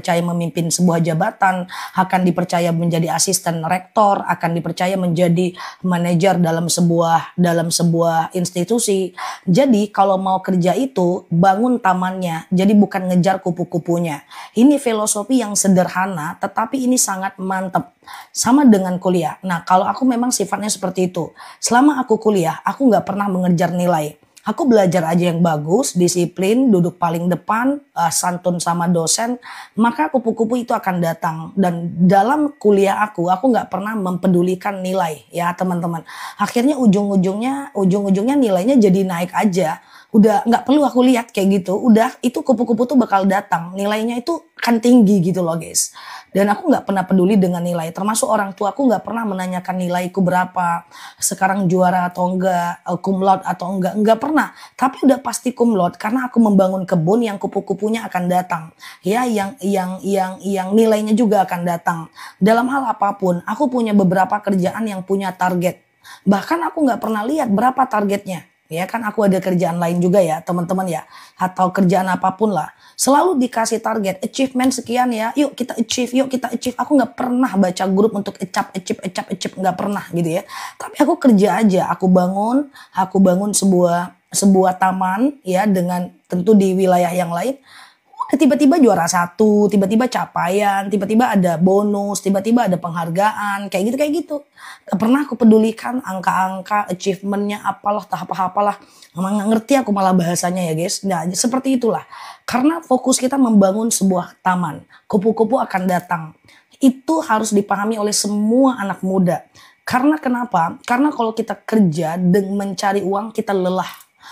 dipercaya memimpin sebuah jabatan, akan dipercaya menjadi asisten rektor, akan dipercaya menjadi manajer dalam sebuah institusi. Jadi kalau mau kerja itu bangun tamannya, jadi bukan ngejar kupu-kupunya. Ini filosofi yang sederhana tetapi ini sangat mantap. Sama dengan kuliah. Nah kalau aku memang sifatnya seperti itu. Selama aku kuliah, aku nggak pernah mengejar nilai. Aku belajar aja yang bagus, disiplin, duduk paling depan, santun sama dosen, maka kupu-kupu itu akan datang. Dan dalam kuliah aku nggak pernah mempedulikan nilai ya teman-teman. Akhirnya ujung-ujungnya nilainya jadi naik aja. Udah nggak perlu aku lihat kayak gitu, udah itu kupu-kupu tuh bakal datang. Nilainya itu kan tinggi gitu loh guys. Dan aku nggak pernah peduli dengan nilai, termasuk orang tua aku nggak pernah menanyakan nilaiku berapa, sekarang juara atau enggak, cum laude atau enggak pernah. Tapi udah pasti cum laude karena aku membangun kebun yang kupu-kupunya akan datang, ya, yang nilainya juga akan datang. Dalam hal apapun, aku punya beberapa kerjaan yang punya target, bahkan aku nggak pernah lihat berapa targetnya. Ya kan aku ada kerjaan lain juga ya teman-teman ya, atau kerjaan apapun lah. Selalu dikasih target, achievement sekian ya, yuk kita achieve. Aku nggak pernah baca grup untuk achieve, nggak pernah gitu ya. Tapi aku kerja aja, aku bangun sebuah taman ya dengan tentu di wilayah yang lain. Tiba-tiba juara 1, tiba-tiba capaian, tiba-tiba ada bonus, tiba-tiba ada penghargaan, kayak gitu. Gak pernah aku pedulikan angka-angka, achievementnya apalah, tahap apalah. Emang gak ngerti aku malah bahasanya ya guys. Nah seperti itulah. Karena fokus kita membangun sebuah taman, kupu-kupu akan datang. Itu harus dipahami oleh semua anak muda. Karena kenapa? Karena kalau kita kerja dan mencari uang kita lelah.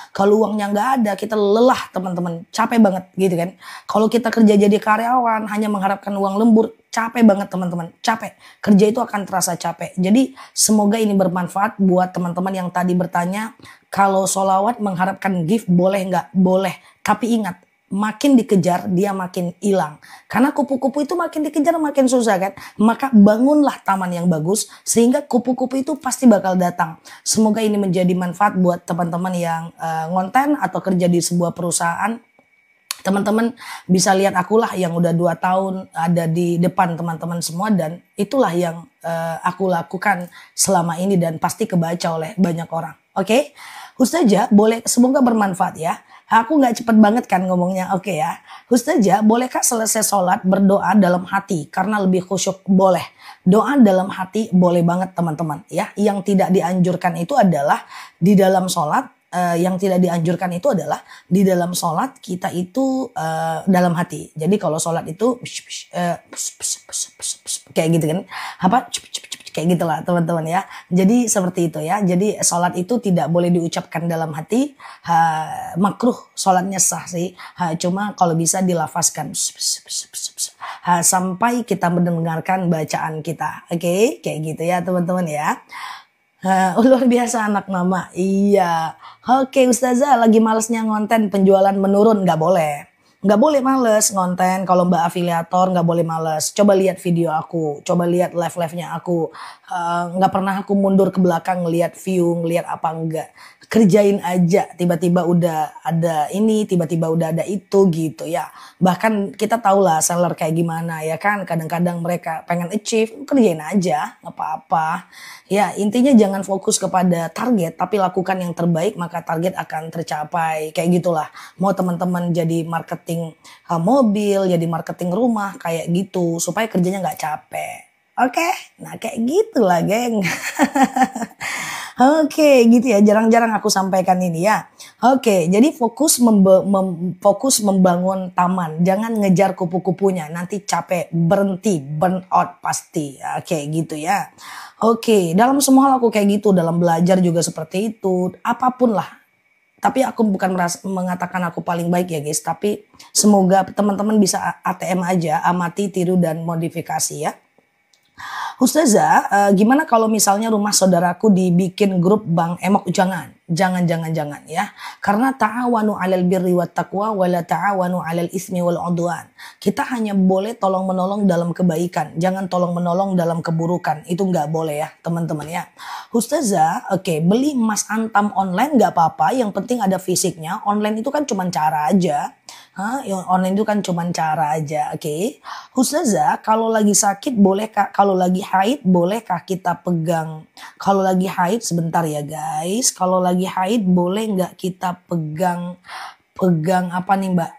Kalau uangnya nggak ada, kita lelah teman-teman, capek banget gitu kan. Kalau kita kerja jadi karyawan, hanya mengharapkan uang lembur, capek banget teman-teman, capek. Kerja itu akan terasa capek. Jadi semoga ini bermanfaat buat teman-teman yang tadi bertanya, kalau sholawat mengharapkan gift boleh nggak? Boleh, tapi ingat, makin dikejar dia makin hilang. Karena kupu-kupu itu makin dikejar makin susah kan. Maka bangunlah taman yang bagus sehingga kupu-kupu itu pasti bakal datang. Semoga ini menjadi manfaat buat teman-teman yang ngonten atau kerja di sebuah perusahaan. Teman-teman bisa lihat akulah yang udah 2 tahun ada di depan teman-teman semua, dan itulah yang aku lakukan selama ini dan pasti kebaca oleh banyak orang. Oke? Ustazah boleh, semoga bermanfaat ya. Aku nggak cepet banget kan ngomongnya, oke ya. Ustazah, bolehkah selesai sholat berdoa dalam hati karena lebih khusyuk? Boleh. Doa dalam hati boleh banget teman-teman ya. Yang tidak dianjurkan itu adalah di dalam sholat. Yang tidak dianjurkan itu adalah di dalam sholat kita itu dalam hati. Jadi kalau sholat itu kayak gitu kan, apa kayak gitulah teman-teman ya. Jadi seperti itu ya. Jadi sholat itu tidak boleh diucapkan dalam hati. Makruh, sholatnya sah sih. Cuma kalau bisa dilafazkan sampai kita mendengarkan bacaan kita. Oke, kayak gitu ya teman-teman ya. Luar biasa anak mama. Iya. Oke Ustazah, lagi malesnya ngonten, penjualan menurun. Nggak boleh. Nggak boleh males ngonten. Kalau mbak afiliator nggak boleh males. Coba lihat video aku. Coba lihat live-nya aku. Nggak pernah aku mundur ke belakang ngelihat view, ngelihat apa enggak. Kerjain aja, tiba-tiba udah ada ini, tiba-tiba udah ada itu gitu ya. Bahkan kita tahu lah seller kayak gimana ya kan. Kadang-kadang mereka pengen achieve, kerjain aja, nggak apa-apa. Ya intinya jangan fokus kepada target, tapi lakukan yang terbaik maka target akan tercapai. Kayak gitulah. Mau teman-teman jadi marketing mobil, jadi marketing rumah kayak gitu, supaya kerjanya nggak capek. Oke, nah kayak gitulah geng. Oke, gitu ya. Jarang-jarang aku sampaikan ini ya. Oke, jadi fokus membangun taman. Jangan ngejar kupu-kupunya. Nanti capek, berhenti, burn out pasti. Oke, gitu ya. Oke, dalam semua hal aku kayak gitu. Dalam belajar juga seperti itu. Apapun lah. Tapi aku bukan mengatakan aku paling baik ya guys. Tapi semoga teman-teman bisa ATM aja. Amati, tiru, dan modifikasi ya. Ustazah, gimana kalau misalnya rumah saudaraku dibikin grup Bang Emok? Jangan ya. Karena ta'awanu 'alal birri wat taqwa wa la ta'awanu 'alal ismi wal 'udwan. Kita hanya boleh tolong menolong dalam kebaikan, jangan tolong menolong dalam keburukan. Itu nggak boleh ya, teman-teman ya. Ustazah, oke, beli emas antam online nggak apa-apa, yang penting ada fisiknya. Online itu kan cuma cara aja. Yang online itu kan cuma cara aja, oke. Ustazah, kalau lagi sakit bolehkah, kalau lagi haid bolehkah kita pegang? Kalau lagi haid sebentar ya guys, kalau lagi haid boleh nggak kita pegang pegang apa nih Mbak?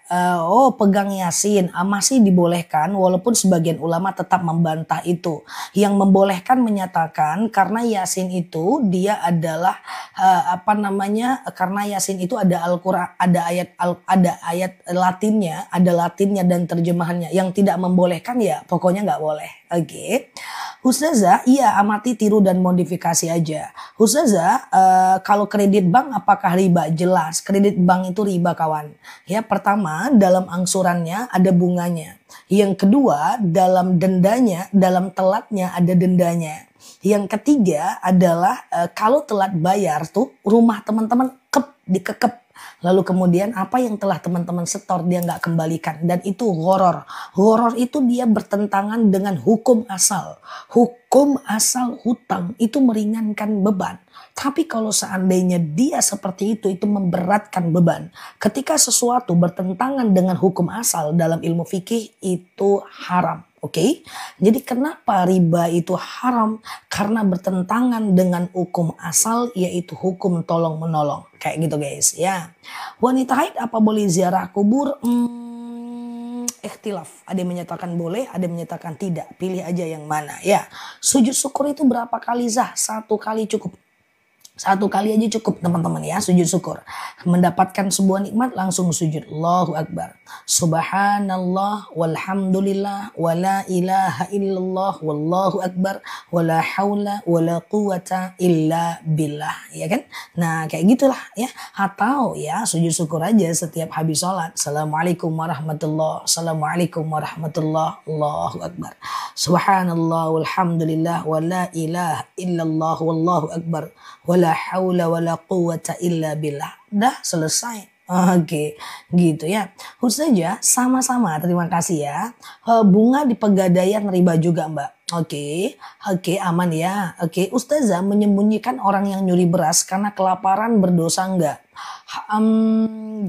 Pegang Yasin. Masih dibolehkan walaupun sebagian ulama tetap membantah itu. Yang membolehkan menyatakan karena Yasin itu dia adalah karena Yasin itu ada Al-Qur'an, ada ayat Latinnya, ada Latinnya dan terjemahannya. Yang tidak membolehkan ya pokoknya nggak boleh. Oke. Ustazah, iya amati, tiru dan modifikasi aja. Ustazah, kalau kredit bank apakah riba? Jelas, kredit bank itu riba kawan. Ya, pertama dalam angsurannya ada bunganya. Yang kedua dalam dendanya, dalam telatnya ada dendanya. Yang ketiga adalah kalau telat bayar tuh rumah teman-teman dikekep. Lalu kemudian apa yang telah teman-teman setor dia nggak kembalikan. Dan itu gharar. Gharar itu dia bertentangan dengan hukum asal. Hukum asal hutang itu meringankan beban. Tapi kalau seandainya dia seperti itu memberatkan beban. Ketika sesuatu bertentangan dengan hukum asal dalam ilmu fikih itu haram. Oke, jadi kenapa riba itu haram? Karena bertentangan dengan hukum asal yaitu hukum tolong menolong. Kayak gitu guys ya. Wanita haid apa boleh ziarah kubur? Ikhtilaf. Ada yang menyatakan boleh, ada yang menyatakan tidak. Pilih aja yang mana ya. Sujud syukur itu berapa kali Zah? 1 kali cukup. 1 kali aja cukup teman-teman ya, sujud syukur. Mendapatkan sebuah nikmat langsung sujud. Allahu Akbar. Subhanallah walhamdulillah wala ilaha illallah wallahu akbar wala haula wala quwata illa billah. Ya kan? Nah kayak gitulah ya. Atau ya sujud syukur aja setiap habis sholat. Assalamualaikum warahmatullah. Assalamualaikum warahmatullah. Allahu Akbar. Subhanallah walhamdulillah wala ilaha illallah wallahu akbar wala haula wala quwata illa billah. Dah selesai. Oke, gitu ya. Ustazah, sama-sama terima kasih ya. Bunga di Pegadaian riba juga Mbak. Oke, aman ya. Oke, Ustazah, menyembunyikan orang yang nyuri beras karena kelaparan berdosa enggak?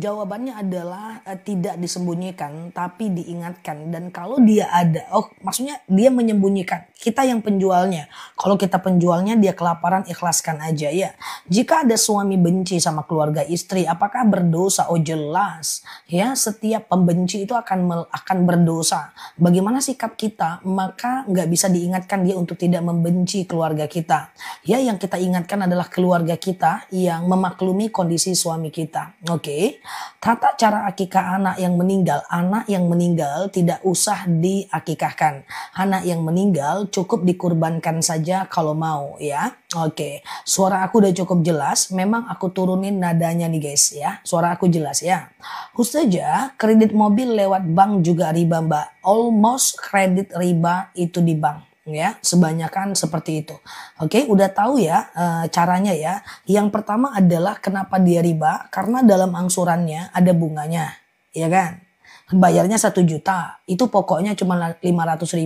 Jawabannya adalah tidak disembunyikan tapi diingatkan. Dan kalau dia ada, maksudnya dia menyembunyikan, kita yang penjualnya. Kalau kita penjualnya dia kelaparan, ikhlaskan aja ya. Jika ada suami benci sama keluarga istri, apakah berdosa? Oh jelas ya, setiap pembenci itu akan berdosa. Bagaimana sikap kita? Maka nggak bisa diingatkan dia untuk tidak membenci keluarga kita. Ya, yang kita ingatkan adalah keluarga kita yang memaklumi kondisi suami kita. Oke. Tata cara akikah anak yang meninggal. Anak yang meninggal tidak usah diakikahkan. Anak yang meninggal cukup dikurbankan saja kalau mau ya. Oke. Suara aku udah cukup jelas. Memang aku turunin nadanya nih guys ya. Suara aku jelas ya. Ustazah, kredit mobil lewat bank juga riba Mbak. Almost kredit riba itu di bank. Ya, sebanyakan seperti itu. Oke, udah tahu ya caranya ya. Yang pertama adalah kenapa dia riba? Karena dalam angsurannya ada bunganya, ya kan? Bayarnya 1 juta, itu pokoknya cuma 500.000.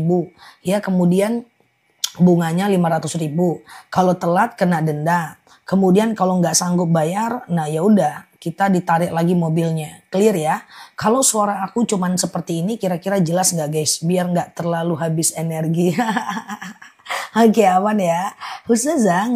Ya, kemudian bunganya 500.000. Kalau telat kena denda. Kemudian kalau nggak sanggup bayar, nah ya udah kita ditarik lagi mobilnya. Clear ya? Kalau suara aku cuman seperti ini kira-kira jelas nggak guys? Biar nggak terlalu habis energi. Oke, aman ya. Ustazah,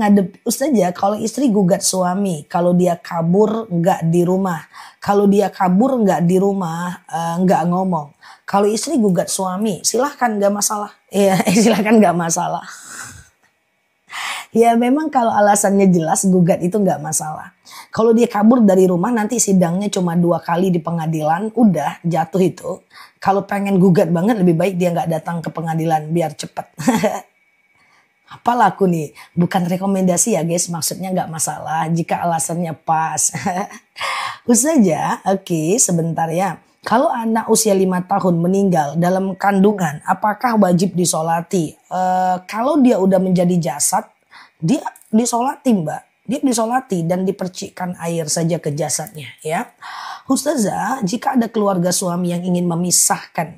kalau istri gugat suami, kalau dia kabur nggak di rumah. Kalau dia kabur nggak di rumah, nggak ngomong. Kalau istri gugat suami, silahkan nggak masalah. Iya, silahkan nggak masalah. Ya memang kalau alasannya jelas gugat itu nggak masalah. Kalau dia kabur dari rumah nanti sidangnya cuma 2 kali di pengadilan, udah jatuh itu. Kalau pengen gugat banget lebih baik dia nggak datang ke pengadilan biar cepet. Apa laku nih? Bukan rekomendasi ya guys, maksudnya nggak masalah jika alasannya pas. Ustazah, oke sebentar ya. Kalau anak usia 5 tahun meninggal dalam kandungan, apakah wajib disolati? Kalau dia udah menjadi jasad, dia disolati Mbak. Dia disolati dan dipercikkan air saja ke jasadnya ya. Ustazah, jika ada keluarga suami yang ingin memisahkan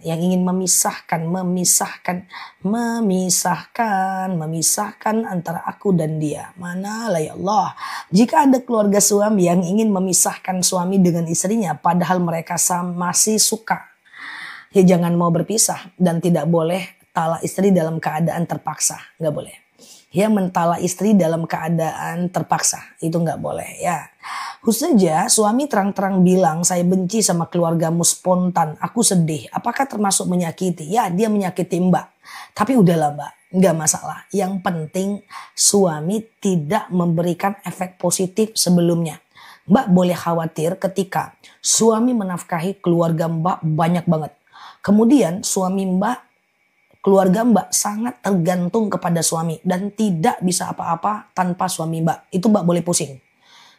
antara aku dan dia. Mana lah ya Allah. Jika ada keluarga suami yang ingin memisahkan suami dengan istrinya padahal mereka masih suka. ya jangan mau berpisah, dan tidak boleh talak istri dalam keadaan terpaksa, nggak boleh. Ya, mentala istri dalam keadaan terpaksa, itu nggak boleh ya. Khusus saja suami terang-terang bilang, saya benci sama keluargamu spontan, aku sedih. Apakah termasuk menyakiti? Ya, dia menyakiti mbak. Tapi udahlah mbak, nggak masalah. Yang penting suami tidak memberikan efek positif sebelumnya. Mbak boleh khawatir ketika suami menafkahi keluarga mbak banyak banget. Kemudian suami mbak, keluarga mbak sangat tergantung kepada suami dan tidak bisa apa-apa tanpa suami mbak. Itu mbak boleh pusing.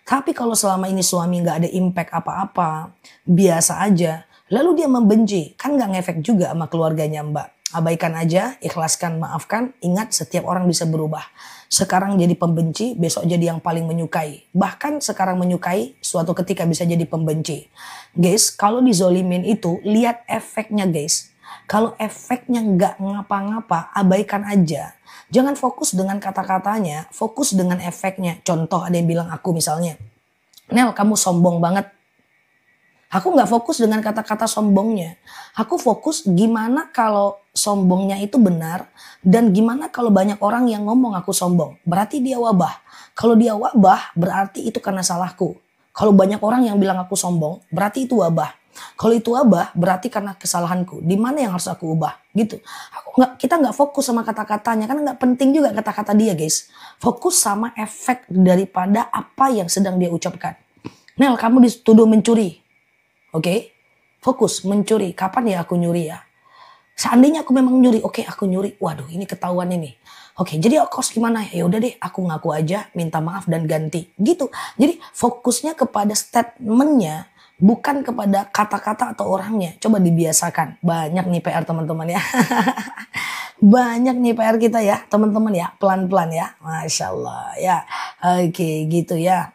Tapi kalau selama ini suami nggak ada impact apa-apa, biasa aja, lalu dia membenci, kan nggak ngefek juga sama keluarganya mbak. Abaikan aja, ikhlaskan, maafkan. Ingat, setiap orang bisa berubah. Sekarang jadi pembenci, besok jadi yang paling menyukai. Bahkan sekarang menyukai, suatu ketika bisa jadi pembenci. Guys, kalau dizolimin itu, lihat efeknya guys. Kalau efeknya nggak ngapa-ngapa, abaikan aja. Jangan fokus dengan kata-katanya, fokus dengan efeknya. Contoh, ada yang bilang aku misalnya, Nel kamu sombong banget. Aku nggak fokus dengan kata-kata sombongnya. Aku fokus gimana kalau sombongnya itu benar, dan gimana kalau banyak orang yang ngomong aku sombong. Berarti dia wabah. Kalau dia wabah, berarti itu karena salahku. Kalau banyak orang yang bilang aku sombong, berarti itu wabah. Kalau itu wabah, berarti karena kesalahanku. Di mana yang harus aku ubah? Gitu. Kita nggak fokus sama kata-katanya, karena nggak penting juga kata-kata dia, guys. Fokus sama efek daripada apa yang sedang dia ucapkan. Nel, kamu dituduh mencuri. Oke? Fokus mencuri. Kapan ya aku nyuri ya? Seandainya aku memang nyuri, oke aku nyuri. Waduh, ini ketahuan ini. Oke, jadi aku harus gimana? Ya udah deh, aku ngaku aja, minta maaf dan ganti. Gitu. Jadi fokusnya kepada statementnya, bukan kepada kata-kata atau orangnya. Coba dibiasakan. Banyak nih PR teman-teman ya. Banyak nih PR kita ya teman-teman ya. Pelan-pelan ya. Masya Allah ya. Oke gitu ya.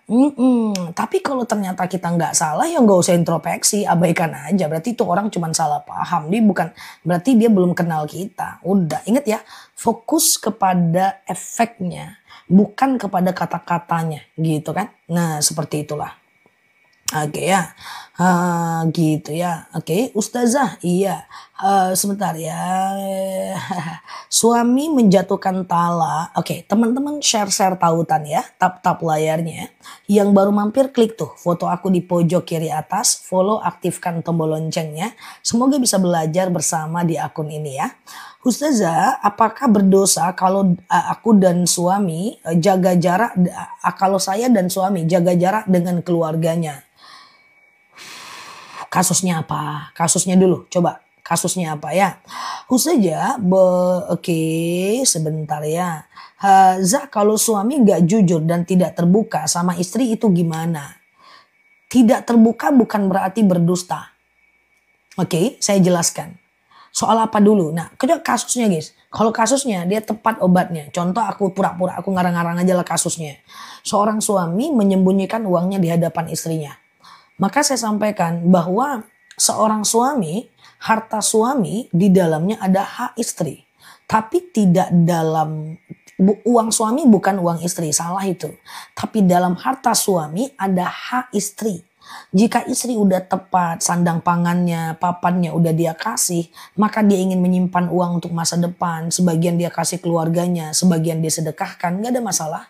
Tapi kalau ternyata kita nggak salah, ya nggak usah introspeksi. Abaikan aja. Berarti itu orang cuma salah paham. Dia bukan, berarti dia belum kenal kita. Udah, ingat ya. Fokus kepada efeknya. Bukan kepada kata-katanya gitu kan. Nah seperti itulah. Oke ya, gitu ya. Oke, Ustazah, iya. Sebentar ya. Suami menjatuhkan talak. Oke, teman-teman share tautan ya, tap layarnya. Yang baru mampir klik tuh foto aku di pojok kiri atas, follow, aktifkan tombol loncengnya. Semoga bisa belajar bersama di akun ini ya. Ustazah, apakah berdosa kalau aku dan suami jaga jarak, kalau saya dan suami jaga jarak dengan keluarganya? Kasusnya apa? Kasusnya dulu, coba. Kasusnya apa ya? Saja, oke, sebentar ya. Kalau suami gak jujur dan tidak terbuka sama istri itu gimana? Tidak terbuka bukan berarti berdusta. Oke, saya jelaskan. Soal apa dulu? Nah, kasusnya guys. Kalau kasusnya dia tepat obatnya. Contoh aku pura-pura, aku ngarang-ngarang aja lah kasusnya. Seorang suami menyembunyikan uangnya di hadapan istrinya. Maka saya sampaikan bahwa seorang suami, harta suami di dalamnya ada hak istri. Tapi tidak dalam, uang suami bukan uang istri, salah itu. Tapi dalam harta suami ada hak istri. Jika istri udah tepat, sandang pangannya, papannya udah dia kasih, maka dia ingin menyimpan uang untuk masa depan. Sebagian dia kasih keluarganya, sebagian dia sedekahkan, gak ada masalah.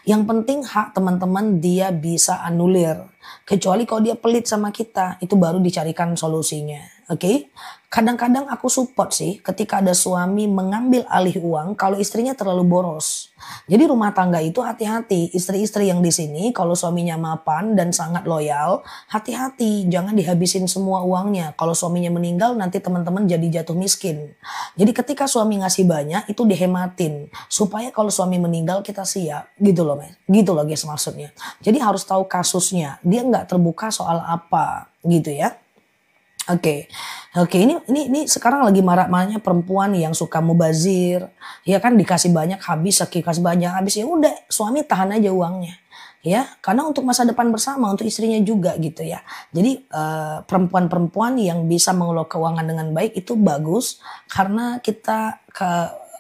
Yang penting hak teman-teman dia bisa anulir. Kecuali kalau dia pelit sama kita, itu baru dicarikan solusinya. Oke? Kadang-kadang aku support sih ketika ada suami mengambil alih uang kalau istrinya terlalu boros. Jadi rumah tangga itu hati-hati. Istri-istri yang di sini kalau suaminya mapan dan sangat loyal, hati-hati. Jangan dihabisin semua uangnya. Kalau suaminya meninggal nanti teman-teman jadi jatuh miskin. Jadi ketika suami ngasih banyak itu dihematin. Supaya kalau suami meninggal kita siap. Gitu loh guys maksudnya. Jadi harus tahu kasusnya. Dia nggak terbuka soal apa gitu ya. Oke, ini sekarang lagi marak-maraknya perempuan yang suka mubazir, ya kan, dikasih banyak habis, kasih banyak habis, ya udah suami tahan aja uangnya, ya, karena untuk masa depan bersama, untuk istrinya juga gitu ya. Jadi perempuan-perempuan yang bisa mengelola keuangan dengan baik itu bagus, karena kita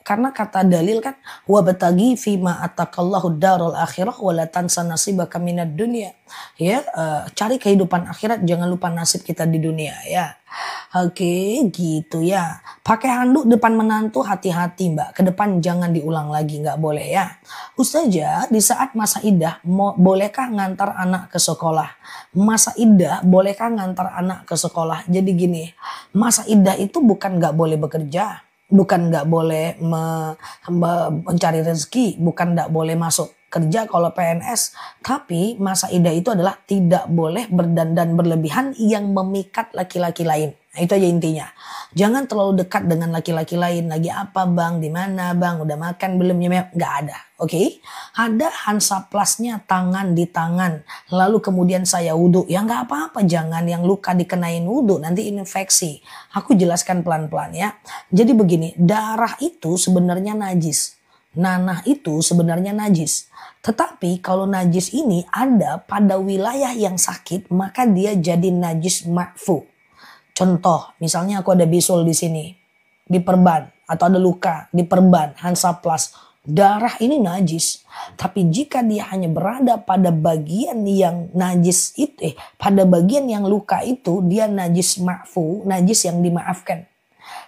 Karena kata dalil kan wabtagi fima atakallahu darul akhirah wala tansa nasibaka minad dunya. Ya, cari kehidupan akhirat, jangan lupa nasib kita di dunia ya. Oke, gitu ya. Pakai handuk depan menantu, hati-hati Mbak. Ke depan jangan diulang lagi, nggak boleh ya. Ustazah, di saat masa iddah, bolehkah ngantar anak ke sekolah? Masa iddah, bolehkah ngantar anak ke sekolah? Jadi gini, masa iddah itu bukan nggak boleh bekerja, bukan nggak boleh mencari rezeki, bukan nggak boleh masuk kerja kalau PNS. Tapi masa iddah itu adalah tidak boleh berdandan berlebihan yang memikat laki-laki lain. Nah, itu aja intinya. Jangan terlalu dekat dengan laki-laki lain. Lagi apa bang? Di mana bang? Udah makan belum? Nggak ada. Oke? Ada Hansaplasnya tangan di tangan. Lalu kemudian saya wudhu. Ya nggak apa-apa. Jangan yang luka dikenain wudhu. Nanti infeksi. Aku jelaskan pelan-pelan ya. Jadi begini. Darah itu sebenarnya najis. Nanah itu sebenarnya najis. Tetapi kalau najis ini ada pada wilayah yang sakit, maka dia jadi najis ma'fu. Contoh, misalnya aku ada bisul di sini, diperban, atau ada luka, diperban, Hansaplas. Darah ini najis. Tapi jika dia hanya berada pada bagian yang najis itu, pada bagian yang luka itu, dia najis ma'fu, najis yang dimaafkan.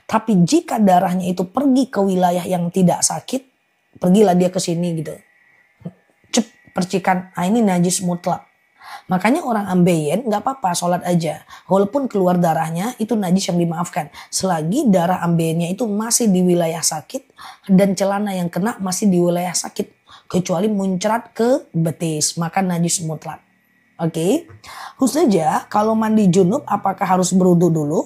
Tapi jika darahnya itu pergi ke wilayah yang tidak sakit, pergilah dia ke sini gitu. Percikan, ini najis mutlak. Makanya orang ambeien nggak apa-apa sholat aja. Walaupun keluar darahnya itu najis yang dimaafkan. Selagi darah ambeiennya itu masih di wilayah sakit dan celana yang kena masih di wilayah sakit. Kecuali muncrat ke betis, maka najis mutlak. Oke. Ustazah, kalau mandi junub apakah harus berwudu dulu?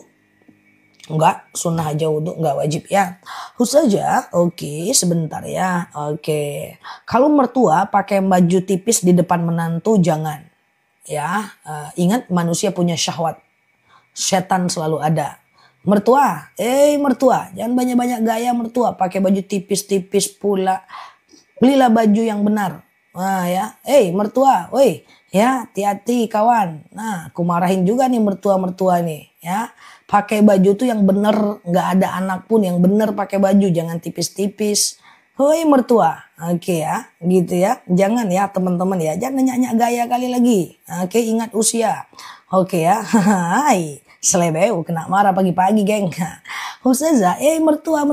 Enggak, sunnah aja wudhu, enggak wajib ya. Ustazah, oke, sebentar ya. Oke. Kalau mertua pakai baju tipis di depan menantu jangan. Ya, ingat manusia punya syahwat. Setan selalu ada. Mertua, mertua, jangan banyak-banyak gaya mertua, pakai baju tipis-tipis pula. Belilah baju yang benar. Nah ya, mertua, woi, ya hati-hati kawan. Nah, aku marahin juga nih mertua-mertua nih, ya. Pakai baju tuh yang bener, nggak ada anak pun yang bener pakai baju, jangan tipis-tipis. Hoi mertua, oke ya, gitu ya. Jangan ya teman-teman ya, jangan nyanyi gaya kali lagi. Oke, ingat usia. Oke ya, hai, selebeu kena marah pagi-pagi geng. Ustazah, mertua,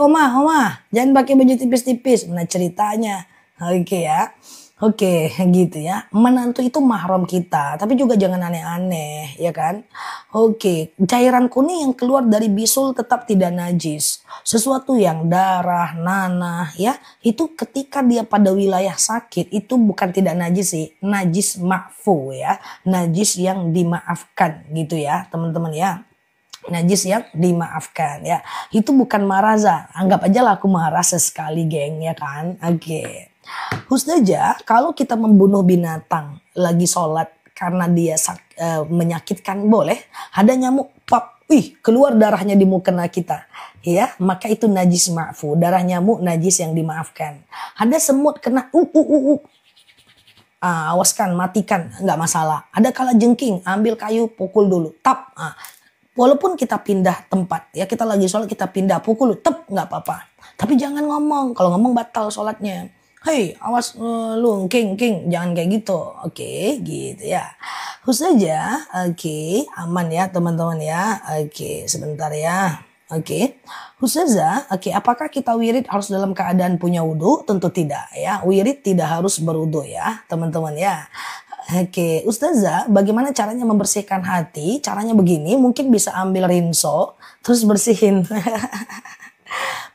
oma, jangan pakai baju tipis-tipis. Nah ceritanya, oke ya. Oke, gitu ya. Menantu itu mahram kita, tapi juga jangan aneh-aneh, ya kan? Oke, cairan kuning yang keluar dari bisul tetap tidak najis. Sesuatu yang darah, nanah, ya, itu ketika dia pada wilayah sakit, itu bukan tidak najis sih, najis ma'fu ya, najis yang dimaafkan gitu ya, teman-teman ya. Najis yang dimaafkan ya. Itu bukan maraza, anggap aja lah aku marah sesekali geng ya kan. Oke. Ustazah, kalau kita membunuh binatang lagi sholat karena dia menyakitkan boleh, ada nyamuk pop, keluar darahnya di mukena kita, ya, maka itu najis ma'fu, darah nyamuk najis yang dimaafkan. Ada semut kena awaskan, matikan, nggak masalah. Ada kala jengking, ambil kayu pukul dulu, tap. Walaupun kita pindah tempat, ya kita lagi sholat kita pindah pukul, tep, nggak apa-apa. Tapi jangan ngomong, kalau ngomong batal sholatnya. Hei, awas lu king, jangan kayak gitu. Oke, gitu ya. Ustazah, oke, aman ya teman-teman ya. Oke, sebentar ya. Oke. Ustazah, oke, apakah kita wirid harus dalam keadaan punya wudhu? Tentu tidak ya. Wirid tidak harus berwudhu ya, teman-teman ya. Oke, Ustazah, bagaimana caranya membersihkan hati? Caranya begini, mungkin bisa ambil rinso, terus bersihin.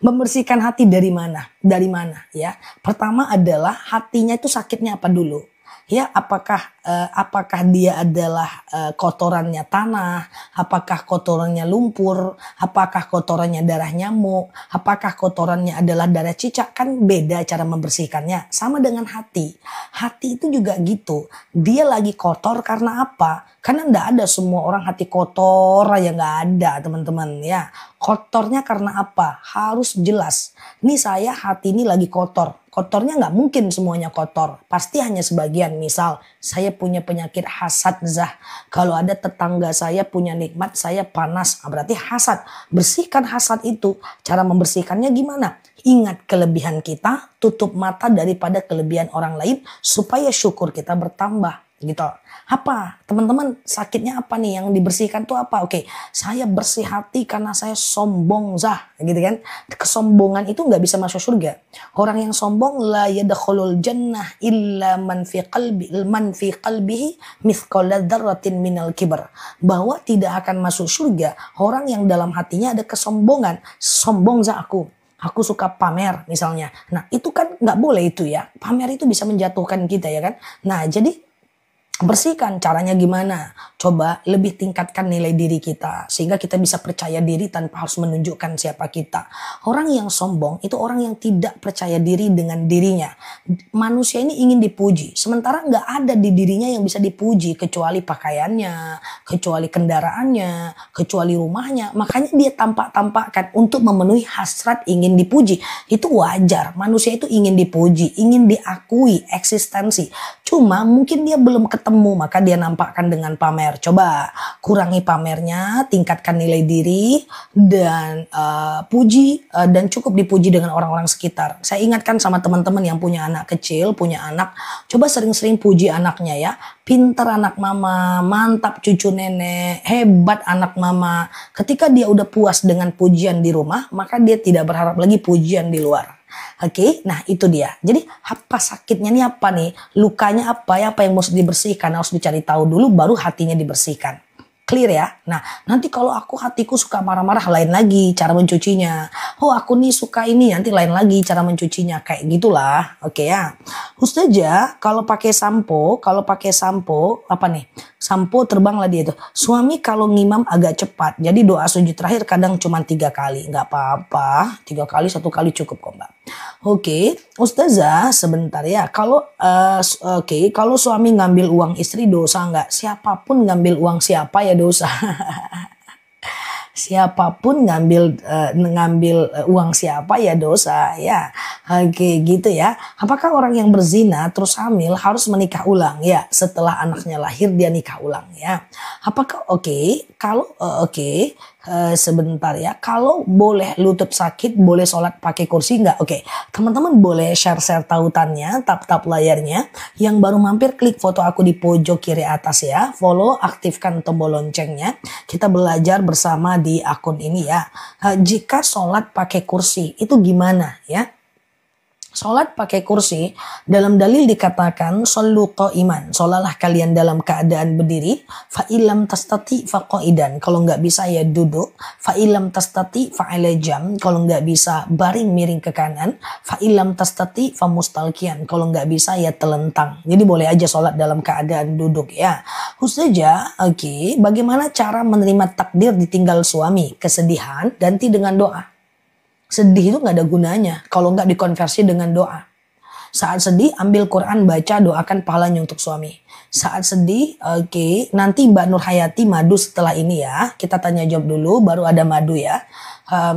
Membersihkan hati dari mana? Dari mana ya? Pertama adalah hatinya itu sakitnya apa dulu? Ya, apakah dia adalah kotorannya tanah, apakah kotorannya lumpur, apakah kotorannya darah nyamuk, apakah kotorannya adalah darah cicak, kan beda cara membersihkannya. Sama dengan hati. Hati itu juga gitu. Dia lagi kotor karena apa? Karena enggak ada semua orang hati kotor aja, nggak ada teman-teman ya. Kotornya karena apa? Harus jelas. Nih saya hati ini lagi kotor. Kotornya nggak mungkin semuanya kotor. Pasti hanya sebagian. Misal saya punya penyakit hasad zah. Kalau ada tetangga saya punya nikmat, saya panas. Berarti hasad. Bersihkan hasad itu. Cara membersihkannya gimana? Ingat kelebihan kita, tutup mata daripada kelebihan orang lain supaya syukur kita bertambah. Gitu. Apa? Teman-teman, sakitnya apa nih yang dibersihkan tuh apa? Oke, saya bersih hati karena saya sombong zah, gitu kan? Kesombongan itu nggak bisa masuk surga. Orang yang sombong la yadkhulul jannah illa man fi qalbihi mithqala dzarratin minal kibr. Bahwa tidak akan masuk surga orang yang dalam hatinya ada kesombongan. Sombong zah aku suka pamer misalnya. Nah, itu kan nggak boleh itu ya. Pamer itu bisa menjatuhkan kita ya kan. Nah, jadi bersihkan, caranya gimana? Coba lebih tingkatkan nilai diri kita sehingga kita bisa percaya diri tanpa harus menunjukkan siapa kita. Orang yang sombong itu orang yang tidak percaya diri dengan dirinya. Manusia ini ingin dipuji, sementara nggak ada di dirinya yang bisa dipuji kecuali pakaiannya, kecuali kendaraannya, kecuali rumahnya. Makanya dia tampak-tampakkan untuk memenuhi hasrat ingin dipuji. Itu wajar, manusia itu ingin dipuji, ingin diakui eksistensi. Cuma mungkin dia belum ketemu, maka dia nampakkan dengan pamer. Coba kurangi pamernya, tingkatkan nilai diri dan puji dan cukup dipuji dengan orang-orang sekitar. Saya ingatkan sama teman-teman yang punya anak kecil, punya anak, coba sering-sering puji anaknya ya. Pinter anak mama, mantap cucu nenek, hebat anak mama. Ketika dia udah puas dengan pujian di rumah, maka dia tidak berharap lagi pujian di luar. Oke, nah itu dia. Jadi apa sakitnya nih, apa nih? Lukanya apa ya? Apa yang mesti dibersihkan? Harus dicari tahu dulu baru hatinya dibersihkan. Clear ya? Nah, nanti kalau hatiku suka marah-marah, lain lagi cara mencucinya. Oh, aku nih suka ini, nanti lain lagi cara mencucinya. Kayak gitulah. Oke ya. Ustazah, kalau pakai sampo, apa nih? Sampo terbanglah dia tuh. Suami kalau ngimam agak cepat. Jadi doa sujud terakhir kadang cuma 3 kali. Nggak apa-apa. 3 kali, 1 kali cukup kok Mbak. Oke, Ustazah sebentar ya. Kalau kalau suami ngambil uang istri dosa nggak? Siapapun ngambil uang siapa ya dosa. Siapapun ngambil uang siapa ya dosa ya. Oke gitu ya. Apakah orang yang berzina terus hamil harus menikah ulang? Ya, setelah anaknya lahir dia nikah ulang ya. Apakah sebentar ya. Kalau boleh lutut sakit, boleh sholat pakai kursi nggak? Oke, teman-teman boleh share tautannya, tap layarnya. Yang baru mampir klik foto aku di pojok kiri atas ya. Follow, aktifkan tombol loncengnya. Kita belajar bersama di akun ini ya. Jika sholat pakai kursi itu gimana ya? Sholat pakai kursi, dalam dalil dikatakan shollu qa'iman, sholalah kalian dalam keadaan berdiri, fa illam tastati fa qa'idan, kalau nggak bisa ya duduk, fa illam tastati fa ala jam, kalau nggak bisa baring miring ke kanan, fa illam tastati fa mustalqiyan, kalau nggak bisa ya telentang. Jadi boleh aja sholat dalam keadaan duduk ya. Ustazah, oke, bagaimana cara menerima takdir ditinggal suami? Kesedihan ganti dengan doa. Sedih itu gak ada gunanya kalau gak dikonversi dengan doa. Saat sedih ambil Quran, baca, doakan pahalanya untuk suami. Saat sedih, oke, nanti Mbak Nur Hayati madu setelah ini ya. Kita tanya jawab dulu baru ada madu ya.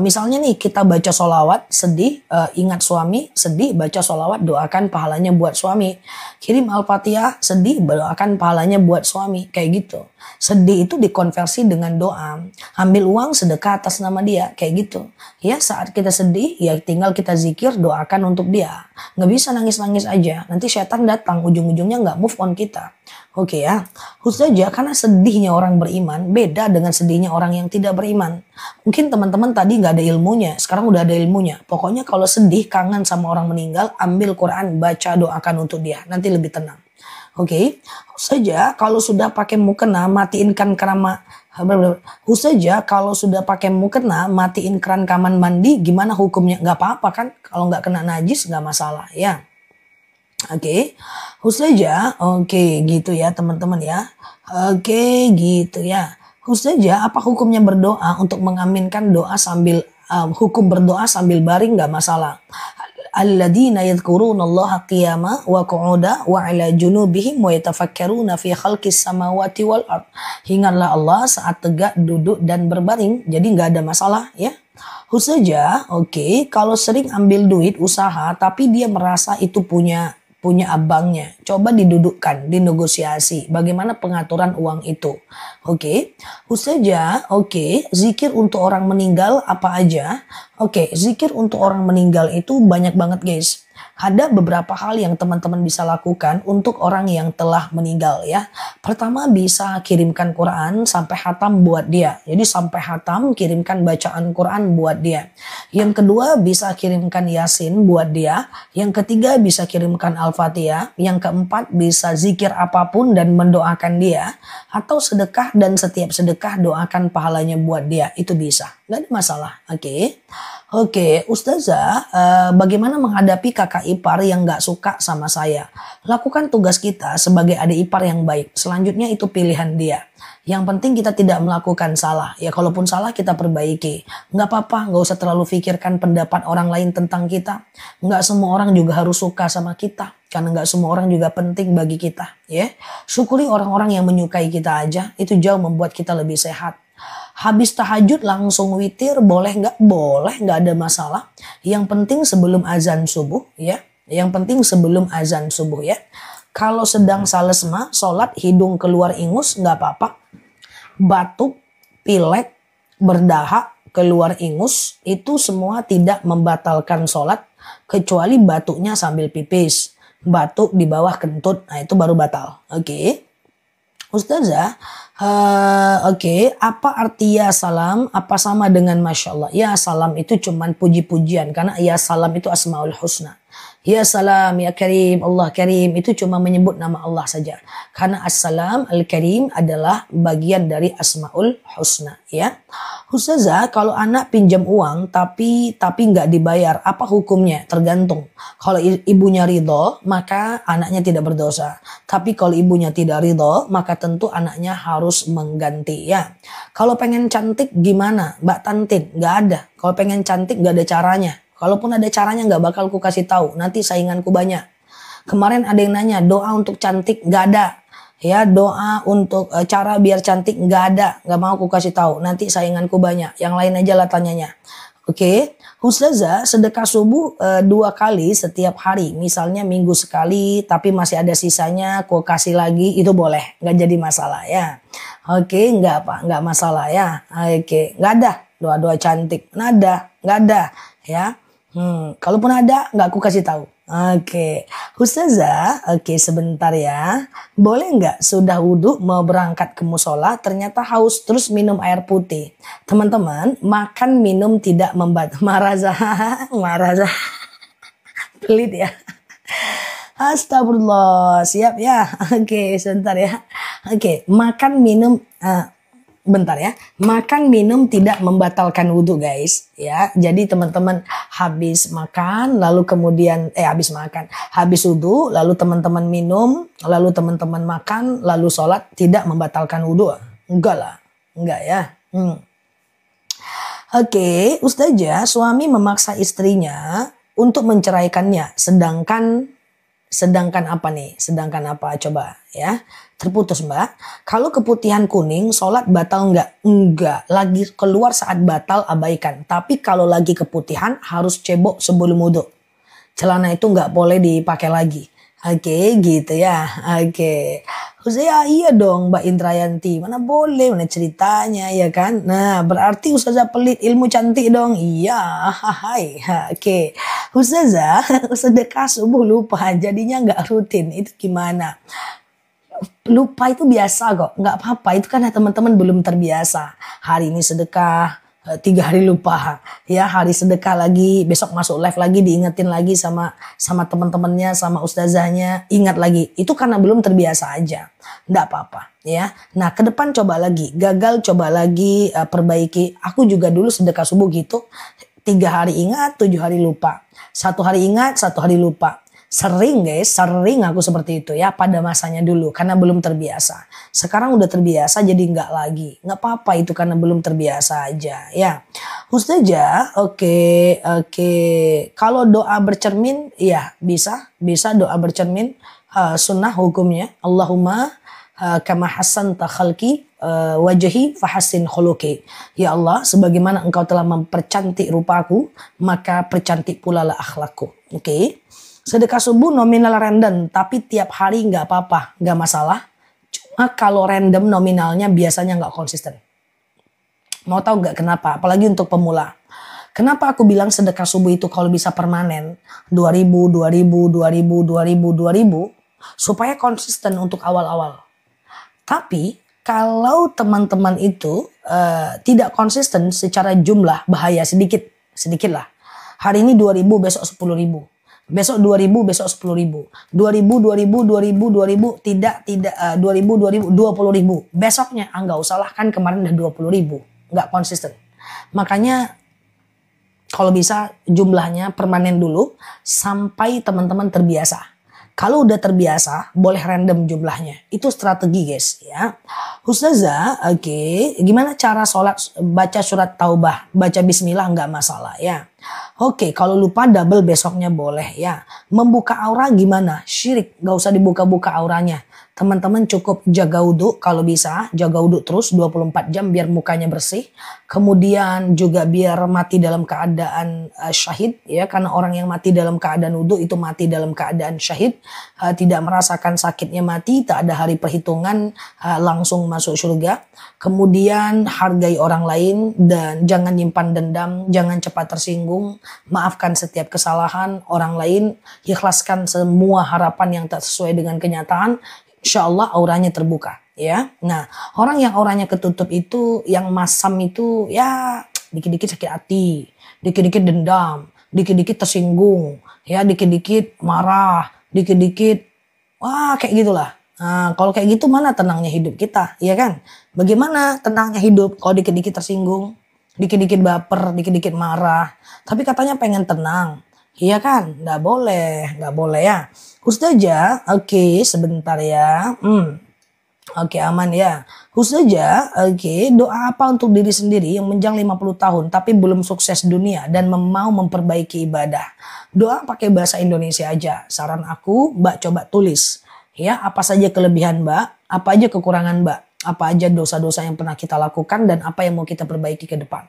Misalnya nih kita baca sholawat, sedih, ingat suami, sedih, baca sholawat, doakan pahalanya buat suami. Kirim Al-Fatihah, sedih, doakan pahalanya buat suami. Kayak gitu. Sedih itu dikonversi dengan doa. Ambil uang sedekah atas nama dia. Kayak gitu. Ya saat kita sedih ya tinggal kita zikir, doakan untuk dia. Nggak bisa nangis-nangis aja. Nanti setan datang ujung-ujungnya nggak move on kita. Oke ya. Ustazah, karena sedihnya orang beriman beda dengan sedihnya orang yang tidak beriman. Mungkin teman-teman tadi nggak ada ilmunya. Sekarang udah ada ilmunya. Pokoknya kalau sedih, kangen sama orang meninggal, ambil Quran, baca, doakan untuk dia. Nanti lebih tenang. Oke, Ustazah kalau sudah pakai mukena matiin kan Ustazah kalau sudah pakai mukena matiin keran kamar mandi gimana hukumnya? Nggak apa-apa kan, kalau nggak kena najis nggak masalah ya. Oke, Ustazah, oke gitu ya teman-teman ya. Oke gitu ya. Ustazah, apa hukumnya berdoa untuk mengaminkan doa sambil hukum berdoa sambil baring nggak masalah? Alladzina yadhkurunallaha qiyama wa qu'uda wa 'ala junubihim wa yatafakkaruna fi khalqis samawati wal ard. Ingatlah Allah saat tegak, duduk dan berbaring. Jadi nggak ada masalah ya. Ustazah, oke, kalau sering ambil duit usaha tapi dia merasa itu punya abangnya. Coba didudukkan, dinegosiasi. Bagaimana pengaturan uang itu? Oke. Ustazah, oke, zikir untuk orang meninggal apa aja? Oke, zikir untuk orang meninggal itu banyak banget, guys. Ada beberapa hal yang teman-teman bisa lakukan untuk orang yang telah meninggal ya. Pertama, bisa kirimkan Quran sampai hatam buat dia. Jadi sampai hatam kirimkan bacaan Quran buat dia. Yang kedua, bisa kirimkan Yasin buat dia. Yang ketiga, bisa kirimkan Al-Fatihah. Yang keempat, bisa zikir apapun dan mendoakan dia. Atau sedekah, dan setiap sedekah doakan pahalanya buat dia. Itu bisa. Gak ada masalah. Oke. Oke, Ustazah, bagaimana menghadapi kakak ipar yang gak suka sama saya? Lakukan tugas kita sebagai adik ipar yang baik. Selanjutnya itu pilihan dia. Yang penting kita tidak melakukan salah. Ya kalaupun salah kita perbaiki. Gak apa-apa, gak usah terlalu pikirkan pendapat orang lain tentang kita. Gak semua orang juga harus suka sama kita. Karena gak semua orang juga penting bagi kita. Ya, syukuri orang-orang yang menyukai kita aja. Itu jauh membuat kita lebih sehat. Habis tahajud langsung witir boleh nggak? Boleh, nggak ada masalah. Yang penting sebelum azan subuh ya. Yang penting sebelum azan subuh ya. Kalau sedang salesma, sholat hidung keluar ingus nggak apa-apa. Batuk, pilek, berdahak, keluar ingus itu semua tidak membatalkan sholat kecuali batuknya sambil pipis. Batuk di bawah kentut, nah itu baru batal. Oke. Ustazah, oke, apa arti ya salam? Apa sama dengan Masya Allah? Ya salam itu cuman puji-pujian. Karena ya salam itu asmaul husna. Ya salam, ya karim, Allah karim. Itu cuma menyebut nama Allah saja. Karena assalam, al-karim adalah bagian dari asmaul husna. Ya. Ustazah, kalau anak pinjam uang tapi nggak dibayar, apa hukumnya? Tergantung. Kalau ibunya ridho, maka anaknya tidak berdosa. Tapi kalau ibunya tidak ridho, maka tentu anaknya harus mengganti. Ya. Kalau pengen cantik gimana? Mbak Tantin, nggak ada. Kalau pengen cantik nggak ada caranya. Kalaupun ada caranya nggak bakal ku kasih tahu. Nanti sainganku banyak. Kemarin ada yang nanya doa untuk cantik nggak ada. Ya doa untuk cara biar cantik nggak ada. Nggak mau ku kasih tahu. Nanti sainganku banyak. Yang lain aja lah tanyanya. Oke. Ustazah sedekah subuh 2 kali setiap hari. Misalnya minggu sekali tapi masih ada sisanya. Ku kasih lagi itu boleh. Nggak jadi masalah ya. Oke. Nggak masalah ya. Oke. Nggak ada doa-doa cantik. Nada. Nggak ada ya. Kalaupun ada nggak aku kasih tahu. Oke. Ustazah, oke sebentar ya. Boleh nggak sudah wudhu mau berangkat ke musola ternyata haus terus minum air putih. Teman-teman, makan minum tidak membantu. Marazah. Pelit ya. Astagfirullah. Siap ya. Oke, sebentar ya. Oke, makan minum bentar ya, makan minum tidak membatalkan wudhu guys ya. Jadi teman-teman habis makan lalu kemudian habis wudhu lalu teman-teman minum lalu teman-teman makan lalu sholat tidak membatalkan wudhu. Enggak lah, enggak ya. Oke, Ustazah, suami memaksa istrinya untuk menceraikannya sedangkan apa nih? Sedangkan apa coba ya? Terputus mbak. Kalau keputihan kuning sholat batal enggak? Enggak. Lagi keluar saat batal abaikan. Tapi kalau lagi keputihan harus cebok sebelum wudhu. Celana itu enggak boleh dipakai lagi. Oke gitu ya. Oke. Ustazah iya dong Mbak Indrayanti. Mana boleh, mana ceritanya ya kan. Nah berarti Ustazah pelit ilmu cantik dong. Iya. Hai. Oke. Ustazah sedekah subuh lupa jadinya enggak rutin. Itu gimana? Lupa itu biasa kok, nggak apa-apa. Itu karena teman-teman belum terbiasa. Hari ini sedekah, 3 hari lupa. Ya hari sedekah lagi, besok masuk live lagi diingetin lagi sama teman-temannya, sama ustazahnya, ingat lagi. Itu karena belum terbiasa aja. Nggak apa-apa ya. Nah ke depan coba lagi, gagal coba lagi perbaiki. Aku juga dulu sedekah subuh gitu. 3 hari ingat, 7 hari lupa. 1 hari ingat, 1 hari lupa. Sering aku seperti itu ya pada masanya dulu karena belum terbiasa. Sekarang udah terbiasa jadi enggak lagi. Nggak apa-apa itu karena belum terbiasa aja ya. Ustazah, oke. Kalau doa bercermin ya bisa doa bercermin sunnah hukumnya. Allahumma kama hasanta khalqi wajhi fahassin khuluqi. Ya Allah, sebagaimana engkau telah mempercantik rupaku, maka percantik pula lah akhlakku. Oke. Sedekah subuh nominal random, tapi tiap hari nggak apa-apa, nggak masalah. Cuma kalau random nominalnya biasanya nggak konsisten. Mau tahu nggak kenapa? Apalagi untuk pemula. Kenapa aku bilang sedekah subuh itu kalau bisa permanen 2000, 2000, 2000, 2000, 2000 supaya konsisten untuk awal-awal. Tapi kalau teman-teman itu tidak konsisten secara jumlah, bahaya sedikit lah. Hari ini 2000, besok 10.000. Besok 2000, besok 10.000. 2000, 2000, 2000, 2000, tidak 2000, 2000, 20.000. Besoknya nggak usah lah, kan kemarin udah 20.000. Nggak konsisten. Makanya kalau bisa jumlahnya permanen dulu sampai teman-teman terbiasa. Kalau udah terbiasa, boleh random jumlahnya. Itu strategi guys ya. Ustazah, oke, gimana cara sholat baca surat taubah? Baca bismillah nggak masalah ya. Oke, kalau lupa double besoknya boleh ya. Membuka aura gimana? Syirik, nggak usah dibuka-buka auranya. Teman-teman cukup jaga wudhu, kalau bisa jaga wudhu terus 24 jam biar mukanya bersih. Kemudian juga biar mati dalam keadaan syahid ya, karena orang yang mati dalam keadaan wudhu itu mati dalam keadaan syahid, tidak merasakan sakitnya mati, tak ada hari perhitungan, langsung masuk surga. Kemudian hargai orang lain dan jangan nyimpan dendam, jangan cepat tersinggung, maafkan setiap kesalahan orang lain, ikhlaskan semua harapan yang tak sesuai dengan kenyataan. Insya Allah auranya terbuka ya. Nah, orang yang auranya ketutup itu, yang masam itu ya dikit-dikit sakit hati, dikit-dikit dendam, dikit-dikit tersinggung, ya dikit-dikit marah, dikit-dikit wah kayak gitulah. Nah, kalau kayak gitu mana tenangnya hidup kita, ya kan? Bagaimana tenangnya hidup kalau dikit-dikit tersinggung, dikit-dikit baper, dikit-dikit marah, tapi katanya pengen tenang. Iya kan? Nggak boleh ya. Ustazah, oke, sebentar ya. Oke, aman ya. Ustazah, oke, doa apa untuk diri sendiri yang menjang 50 tahun tapi belum sukses dunia dan mau memperbaiki ibadah? Doa pakai bahasa Indonesia aja. Saran aku, Mbak coba tulis. Ya, apa saja kelebihan Mbak, apa aja kekurangan Mbak, apa aja dosa-dosa yang pernah kita lakukan dan apa yang mau kita perbaiki ke depan.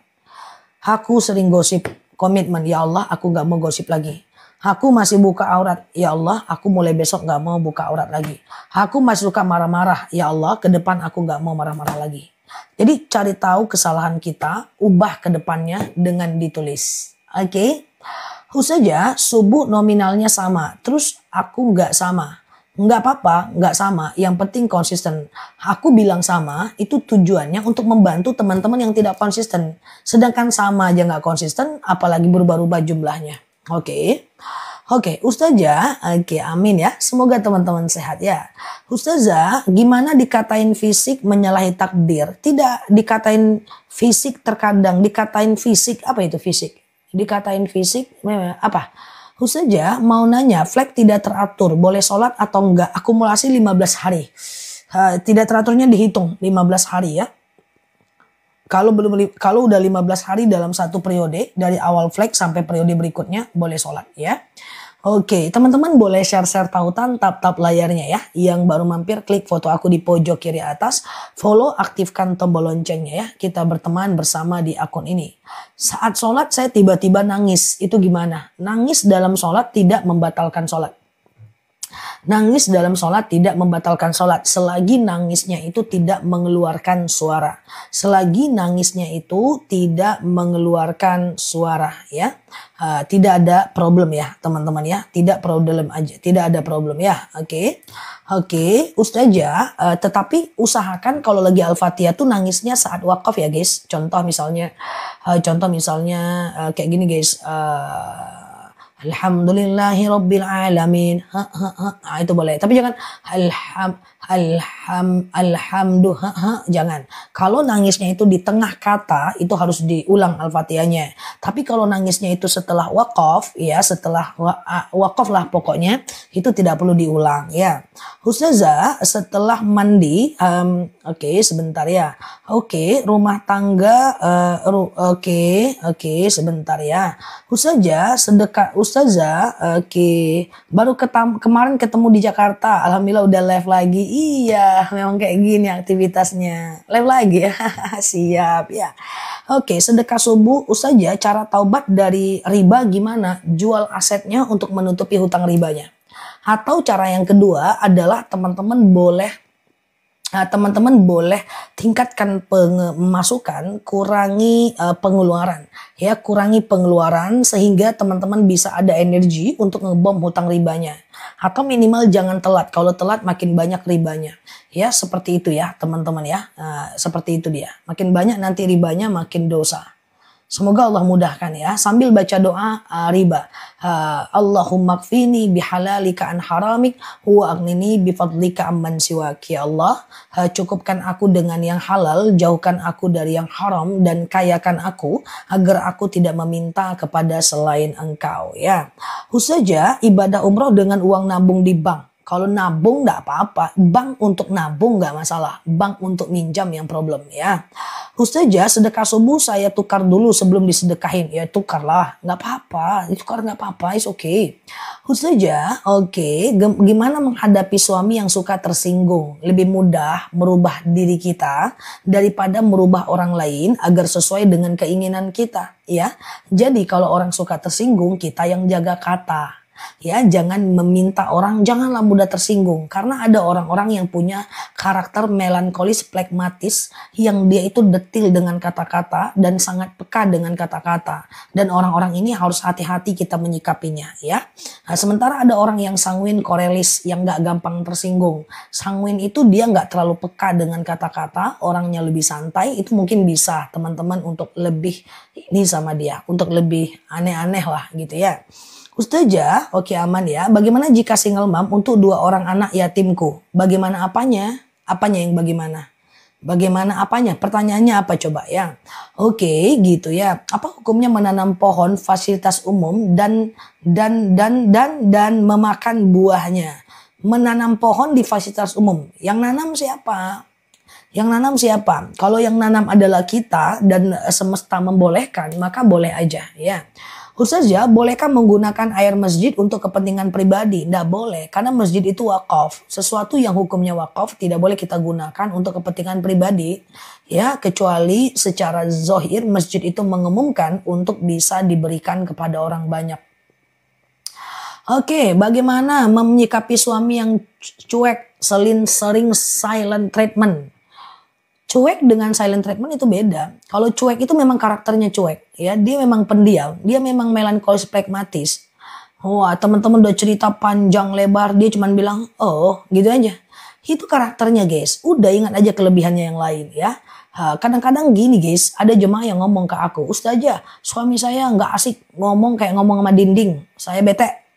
Aku sering gosip, komitmen, ya Allah aku gak mau gosip lagi. Aku masih buka aurat, ya Allah aku mulai besok gak mau buka aurat lagi. Aku masih suka marah-marah, ya Allah ke depan aku gak mau marah-marah lagi. Jadi cari tahu kesalahan kita, ubah ke depannya dengan ditulis. Oke? Saja subuh nominalnya sama, terus aku gak sama. Nggak apa-apa, nggak sama. Yang penting konsisten. Aku bilang sama, itu tujuannya untuk membantu teman-teman yang tidak konsisten. Sedangkan sama aja nggak konsisten, apalagi berubah-ubah jumlahnya. Oke. Ustazah, oke, amin ya. Semoga teman-teman sehat ya. Ustazah, gimana dikatain fisik menyalahi takdir? Tidak dikatain fisik terkadang, dikatain fisik, apa itu fisik? Dikatain fisik, apa? Ustazah mau nanya, flag tidak teratur, boleh sholat atau enggak? Akumulasi 15 hari. Tidak teraturnya dihitung 15 hari ya. Kalau udah 15 hari dalam satu periode, dari awal flag sampai periode berikutnya, boleh sholat ya. Oke, teman-teman boleh share-share tautan, tap-tap layarnya ya. Yang baru mampir, klik foto aku di pojok kiri atas. Follow, aktifkan tombol loncengnya ya. Kita berteman bersama di akun ini. Saat sholat saya tiba-tiba nangis. Itu gimana? Nangis dalam sholat tidak membatalkan sholat. Nangis dalam sholat tidak membatalkan sholat. Selagi nangisnya itu tidak mengeluarkan suara. Selagi nangisnya itu tidak mengeluarkan suara ya. Tidak ada problem ya teman-teman ya. Tidak problem aja. Tidak ada problem ya. Oke, Ustazah. Tetapi usahakan kalau lagi Al-Fatihah tuh nangisnya saat wakaf ya guys. Contoh misalnya kayak gini guys. Alhamdulillahi Rabbil Alamin. Itu boleh. Tapi jangan jangan. Kalau nangisnya itu di tengah kata, itu harus diulang Al-Fatihahnya. Tapi kalau nangisnya itu setelah wakaf, ya setelah wakaf lah pokoknya, itu tidak perlu diulang ya. Ustazah, setelah mandi, sebentar ya. Rumah tangga, sebentar ya. Ustazah, baru kemarin ketemu di Jakarta. Alhamdulillah udah live lagi. Iya, memang kayak gini aktivitasnya. Live lagi ya. Siap ya. Oke, sedekah subuh saja cara taubat dari riba gimana? Jual asetnya untuk menutupi hutang ribanya. Atau cara yang kedua adalah teman-teman boleh tingkatkan pemasukan, kurangi pengeluaran. Ya, kurangi pengeluaran sehingga teman-teman bisa ada energi untuk ngebom hutang ribanya. Atau minimal jangan telat. Kalau telat makin banyak ribanya. Ya, seperti itu ya, teman-teman ya. Seperti itu dia. Makin banyak nanti ribanya, makin dosa. Semoga Allah mudahkan ya. Sambil baca doa riba. Allahumma kfini bihalalika an haramik wa agnini bifadlika amman siwak. Ya Allah, cukupkan aku dengan yang halal, jauhkan aku dari yang haram, dan kayakan aku agar aku tidak meminta kepada selain Engkau ya. Saja ibadah umroh dengan uang nabung di bank. Kalau nabung nggak apa-apa, bank untuk nabung nggak masalah, bank untuk minjam yang problem ya. Saja sedekah subuh saya tukar dulu sebelum disedekahin, ya tukarlah, nggak apa-apa, ditukar nggak apa-apa, it's okay. Saja, oke, gimana menghadapi suami yang suka tersinggung? Lebih mudah merubah diri kita daripada merubah orang lain agar sesuai dengan keinginan kita, ya. Jadi kalau orang suka tersinggung, kita yang jaga kata. Ya, jangan meminta orang, janganlah mudah tersinggung. Karena ada orang-orang yang punya karakter melankolis, plekmatis, yang dia itu detil dengan kata-kata dan sangat peka dengan kata-kata. Dan orang-orang ini harus hati-hati kita menyikapinya ya. Nah, sementara ada orang yang sanguin, korelis, yang gak gampang tersinggung. Sanguin itu dia gak terlalu peka dengan kata-kata, orangnya lebih santai, itu mungkin bisa teman-teman untuk lebih ini sama dia, untuk lebih aneh-aneh lah gitu ya. Ustazah, oke aman ya. Bagaimana jika single mom untuk 2 orang anak yatimku? Bagaimana apanya? Apanya yang bagaimana? Bagaimana apanya? Pertanyaannya apa coba ya? Oke, gitu ya. Apa hukumnya menanam pohon fasilitas umum dan memakan buahnya? Menanam pohon di fasilitas umum. Yang nanam siapa? Yang nanam siapa? Kalau yang nanam adalah kita dan semesta membolehkan, maka boleh aja ya. Ustazah, bolehkah menggunakan air masjid untuk kepentingan pribadi? Tidak boleh, karena masjid itu wakaf. Sesuatu yang hukumnya wakaf tidak boleh kita gunakan untuk kepentingan pribadi. Ya, kecuali secara zohir masjid itu mengumumkan untuk bisa diberikan kepada orang banyak. Oke, bagaimana menyikapi suami yang cuek, sering silent treatment? Cuek dengan silent treatment itu beda. Kalau cuek itu memang karakternya cuek, ya dia memang pendiam, dia memang melankolis, pragmatis. Wah, teman-teman udah cerita panjang lebar, dia cuma bilang oh gitu aja. Itu karakternya guys. Udah ingat aja kelebihannya yang lain ya. Kadang-kadang gini guys, ada jemaah yang ngomong ke aku, Ustazah, suami saya nggak asik ngomong kayak ngomong sama dinding, saya bete.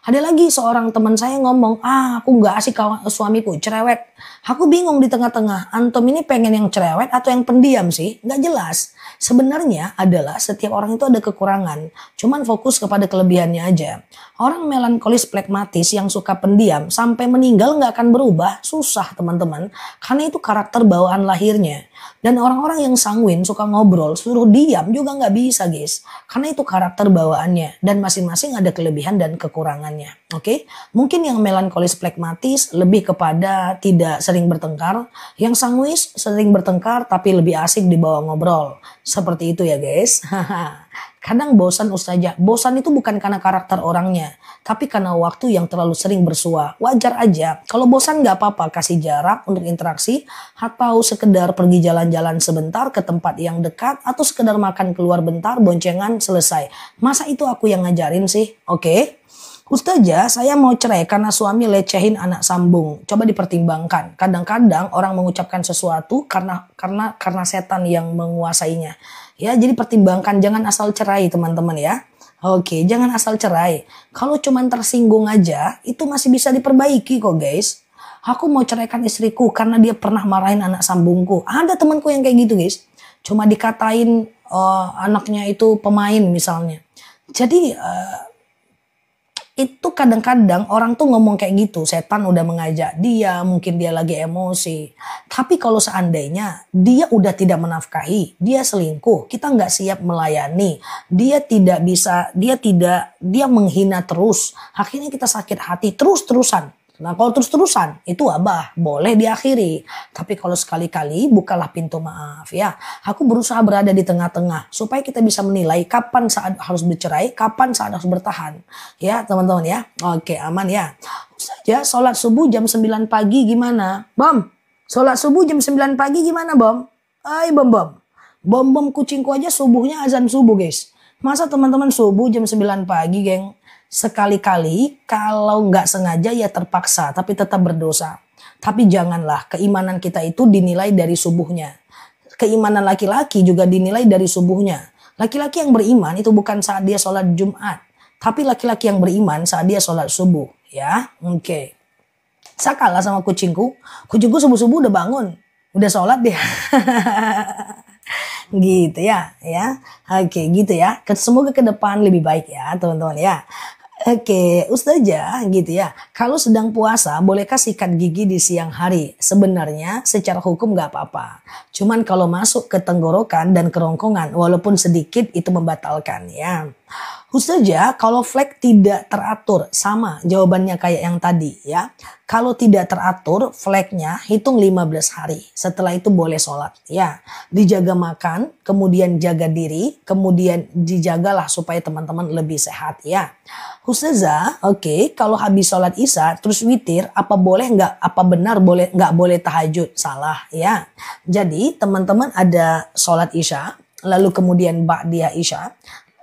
Ada lagi seorang teman saya ngomong, aku nggak asik kawan suamiku, cerewet. Aku bingung di tengah-tengah, antum ini pengen yang cerewet atau yang pendiam sih? Nggak jelas. Sebenarnya adalah setiap orang itu ada kekurangan, cuman fokus kepada kelebihannya aja. Orang melankolis, plekmatis yang suka pendiam sampai meninggal nggak akan berubah, susah teman-teman. Karena itu karakter bawaan lahirnya. Dan orang-orang yang sanguin suka ngobrol, suruh diam juga nggak bisa guys. Karena itu karakter bawaannya dan masing-masing ada kelebihan dan kekurangannya. Oke, mungkin yang melankolis, plekmatis lebih kepada tidak sering bertengkar. Yang sanguis sering bertengkar tapi lebih asik dibawa ngobrol. Seperti itu ya guys. Kadang bosan Ustazah. Bosan itu bukan karena karakter orangnya, tapi karena waktu yang terlalu sering bersua. Wajar aja. Kalau bosan nggak apa-apa, kasih jarak untuk interaksi, atau sekedar pergi jalan-jalan sebentar ke tempat yang dekat, atau sekedar makan keluar bentar, boncengan, selesai. Masa itu aku yang ngajarin sih? Oke. Ustazah, saya mau cerai karena suami lecehin anak sambung. Coba dipertimbangkan. Kadang-kadang orang mengucapkan sesuatu karena setan yang menguasainya. Ya, jadi pertimbangkan, jangan asal cerai teman-teman ya. Oke, jangan asal cerai. Kalau cuman tersinggung aja, itu masih bisa diperbaiki kok guys. Aku mau ceraikan istriku karena dia pernah marahin anak sambungku. Ada temanku yang kayak gitu guys. Cuma dikatain anaknya itu pemain misalnya. Jadi itu kadang-kadang orang tuh ngomong kayak gitu, setan udah mengajak dia, mungkin dia lagi emosi. Tapi kalau seandainya dia udah tidak menafkahi, dia selingkuh, kita nggak siap melayani, dia menghina terus, akhirnya kita sakit hati terus-terusan. Nah kalau terus-terusan itu wabah, boleh diakhiri. Tapi kalau sekali-kali bukalah pintu maaf ya. Aku berusaha berada di tengah-tengah supaya kita bisa menilai kapan saat harus bercerai, kapan saat harus bertahan. Ya teman-teman ya. Oke aman ya. Saja sholat subuh jam 9 pagi gimana? Bom, sholat subuh jam 9 pagi gimana Bom? Bom. Bom kucingku aja subuhnya azan subuh guys. Masa teman-teman subuh jam 9 pagi geng? Sekali-kali kalau nggak sengaja ya terpaksa tapi tetap berdosa. Tapi janganlah keimanan kita itu dinilai dari subuhnya. Keimanan laki-laki juga dinilai dari subuhnya. Laki-laki yang beriman itu bukan saat dia sholat Jumat. Tapi laki-laki yang beriman saat dia sholat subuh. Ya, oke. Saya kalah sama kucingku. Kucingku subuh-subuh udah bangun. Udah sholat dia. Gitu ya. Oke, gitu ya. Semoga ke depan lebih baik ya teman-teman ya. Oke, Ustazah gitu ya. Kalau sedang puasa, bolehkah sikat gigi di siang hari? Sebenarnya secara hukum nggak apa-apa. Cuman kalau masuk ke tenggorokan dan kerongkongan, walaupun sedikit itu membatalkan ya. Ustazah, kalau flek tidak teratur, sama jawabannya kayak yang tadi ya. Kalau tidak teratur, fleknya hitung 15 hari. Setelah itu boleh sholat ya. Dijaga makan, kemudian jaga diri, kemudian dijagalah supaya teman-teman lebih sehat ya. Ustazah, oke, kalau habis sholat isya terus witir, apa boleh nggak? Apa benar boleh nggak boleh tahajud? Salah ya. Jadi teman-teman ada sholat isya, lalu kemudian ba'diyah isya,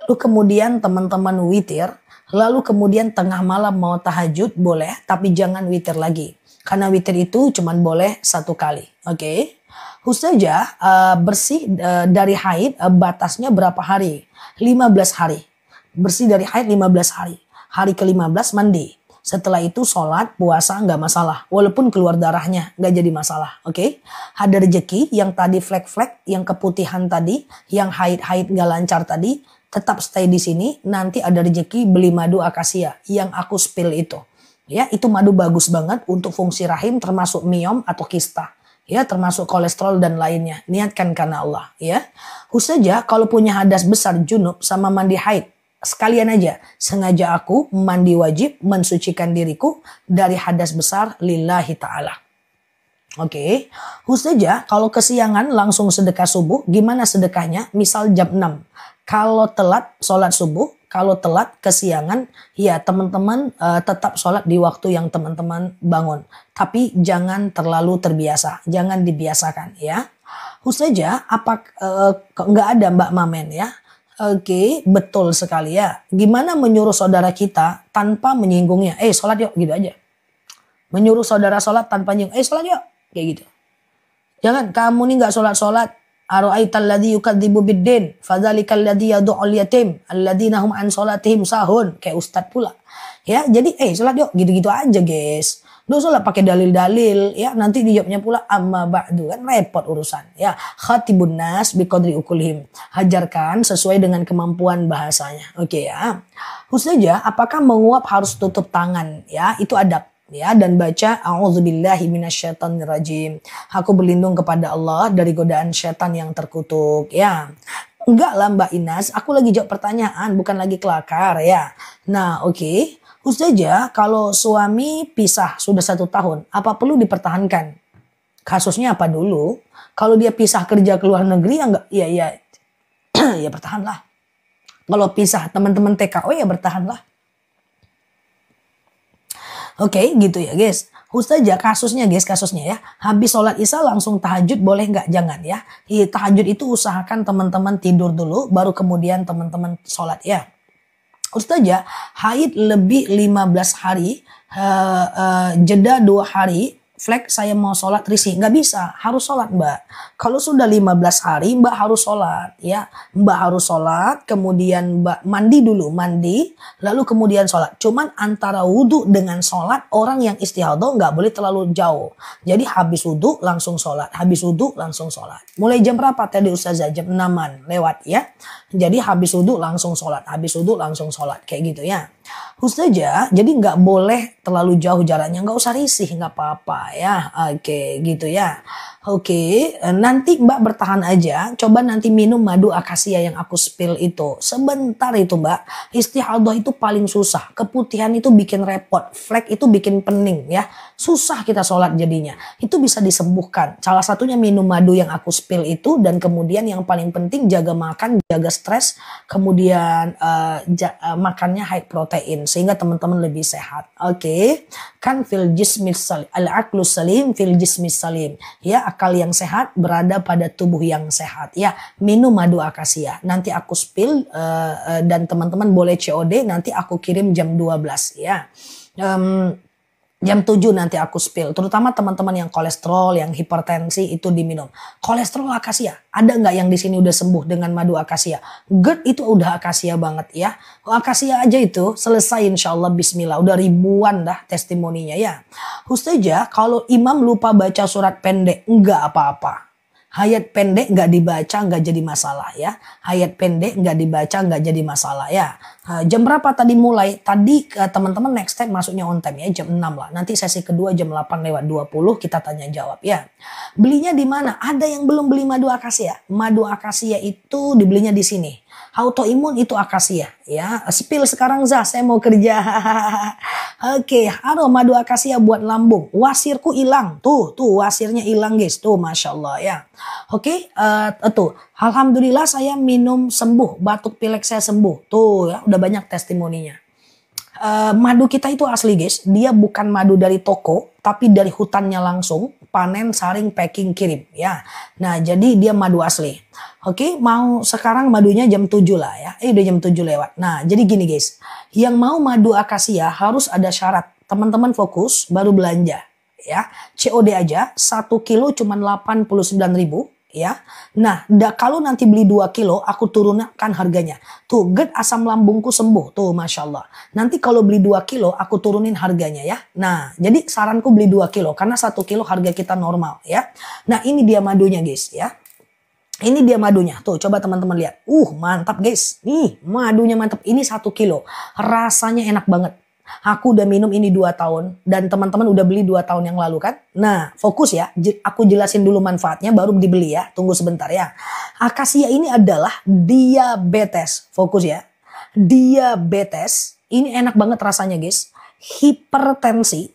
lalu kemudian teman-teman witir, lalu kemudian tengah malam mau tahajud boleh, tapi jangan witir lagi. Karena witir itu cuma boleh 1 kali. Oke. Ustazah, bersih dari haid batasnya berapa hari? 15 hari. Bersih dari haid 15 hari. Hari ke-15 mandi. Setelah itu sholat, puasa nggak masalah. Walaupun keluar darahnya nggak jadi masalah. Oke. Ada rezeki yang tadi flek-flek, yang keputihan tadi, yang haid-haid nggak lancar tadi, tetap stay di sini. Nanti ada rezeki beli madu akasia yang aku spill itu. Ya, itu madu bagus banget untuk fungsi rahim termasuk miom atau kista. Ya, termasuk kolesterol dan lainnya. Niatkan karena Allah. Ya, Ustazah kalau punya hadas besar junub sama mandi haid, sekalian aja. Sengaja aku mandi wajib mensucikan diriku dari hadas besar lillahi ta'ala. Oke. Ustazah kalau kesiangan langsung sedekah subuh, gimana sedekahnya? Misal jam 6. Kalau telat sholat subuh, kalau telat kesiangan, ya teman-teman tetap sholat di waktu yang teman-teman bangun. Tapi jangan terlalu terbiasa, jangan dibiasakan ya. Ustazah, apa nggak ada Mbak Mamen ya? Oke, betul sekali ya. Gimana menyuruh saudara kita tanpa menyinggungnya? Sholat yuk, gitu aja. Menyuruh saudara sholat tanpa nyinggung, sholat yuk, kayak gitu. Jangan, kamu nih nggak sholat-sholat. Ara'aital ladzi yukadzibu biddin fadzalikal ladzi yad'ul yatim alladzina hum an sholatihim sahun, kayak ustadz pula. Ya, jadi salat yuk gitu-gitu aja, guys. Lu sholat pakai dalil-dalil ya, nanti dijawabnya pula amma ba'du, kan repot urusan. Ya, khatibun nas biqadri ukulihim. Hajarkan sesuai dengan kemampuan bahasanya. Oke ya. Ustazah, apakah menguap harus tutup tangan? Ya, itu adab. Ya, dan baca a'udzubillahi minasyaitonirrajim. Aku berlindung kepada Allah dari godaan setan yang terkutuk ya. Enggak lah Mbak Inas, aku lagi jawab pertanyaan, bukan lagi kelakar ya. Nah, oke. Ustazah, kalau suami pisah sudah 1 tahun, apa perlu dipertahankan? Kasusnya apa dulu? Kalau dia pisah kerja ke luar negeri ya enggak, ya ya bertahanlah. Kalau pisah teman-teman TKO ya bertahanlah. Oke, gitu ya guys. Ustazah, kasusnya ya. Habis sholat isya langsung tahajud boleh nggak? Jangan ya. Tahajud itu usahakan teman-teman tidur dulu, baru kemudian teman-teman sholat ya. Ustazah, haid lebih 15 hari, jeda 2 hari, flek saya mau sholat risih. Nggak bisa, harus sholat Mbak. Kalau sudah 15 hari Mbak harus sholat ya. Mbak harus sholat, kemudian Mbak mandi dulu, lalu kemudian sholat. Cuman antara wudhu dengan sholat, orang yang istihadah nggak boleh terlalu jauh. Jadi habis wudhu langsung sholat, Mulai jam berapa tadi Ustazah? Jam 6-an lewat ya. Jadi habis wudhu langsung sholat, kayak gitu ya. Ustazah, jadi nggak boleh terlalu jauh jaraknya, nggak usah risih, nggak apa-apa ya. Oke, gitu ya. Oke, nanti Mbak bertahan aja. Coba nanti minum madu akasia yang aku spill itu. Sebentar itu Mbak. Istihadah itu paling susah. Keputihan itu bikin repot. Flek itu bikin pening ya. Susah kita sholat jadinya. Itu bisa disembuhkan. Salah satunya minum madu yang aku spill itu. Dan kemudian yang paling penting jaga makan, jaga stres. Kemudian makannya high protein. Sehingga teman-teman lebih sehat. Oke. Kan fil jismis salim. Al-aqlu salim fil jismis salim. Ya, akal yang sehat berada pada tubuh yang sehat. Ya, minum madu akasia. Nanti aku spill dan teman-teman boleh COD. Nanti aku kirim jam 12 ya. Jam 7 nanti aku spill. Terutama teman-teman yang kolesterol, yang hipertensi itu diminum. Kolesterol akasia. Ada nggak yang di sini udah sembuh dengan madu akasia? GERD itu udah akasia banget ya. Akasia aja itu selesai insya Allah bismillah. Udah ribuan dah testimoninya ya. Ustazah kalau imam lupa baca surat pendek nggak apa-apa. Hayat pendek nggak dibaca nggak jadi masalah ya. Hayat pendek nggak dibaca nggak jadi masalah ya. Jam berapa tadi mulai? Tadi teman-teman next time masuknya on time ya jam 6 lah. Nanti sesi kedua jam 8:20 kita tanya jawab ya. Belinya di mana? Ada yang belum beli madu akasia? Madu akasia itu dibelinya di sini. Autoimun itu akasia ya. Spill sekarang Zah, saya mau kerja. Oke, halo madu akasia buat lambung. Wasirku hilang. Tuh wasirnya hilang guys. Tuh Masya Allah ya. Oke, tuh. Alhamdulillah saya minum sembuh. Batuk pilek saya sembuh. Tuh ya, udah banyak testimoninya. Madu kita itu asli guys. Dia bukan madu dari toko, tapi dari hutannya langsung. Panen, saring, packing, kirim ya. Nah, jadi dia madu asli. Oke, mau sekarang madunya jam 7 lah ya. Udah jam 7 lewat. Nah, jadi gini guys. Yang mau madu akasia harus ada syarat. Teman-teman fokus baru belanja ya. COD aja 1 kilo cuma 89.000 ya. Nah, kalau nanti beli 2 kilo aku turunkan harganya. Tuh, GERD asam lambungku sembuh. Tuh, Masya Allah. Nanti kalau beli 2 kilo aku turunin harganya ya. Nah, jadi saranku beli 2 kilo karena 1 kilo harga kita normal ya. Nah, ini dia madunya guys ya. Ini dia madunya. Tuh, coba teman-teman lihat. Mantap guys. Nih, madunya mantap. Ini 1 kilo. Rasanya enak banget. Aku udah minum ini 2 tahun. Dan teman-teman udah beli 2 tahun yang lalu kan. Nah, fokus ya. Aku jelasin dulu manfaatnya baru dibeli ya. Tunggu sebentar ya. Akasia ini adalah diabetes. Fokus ya. Diabetes. Ini enak banget rasanya guys. Hipertensi.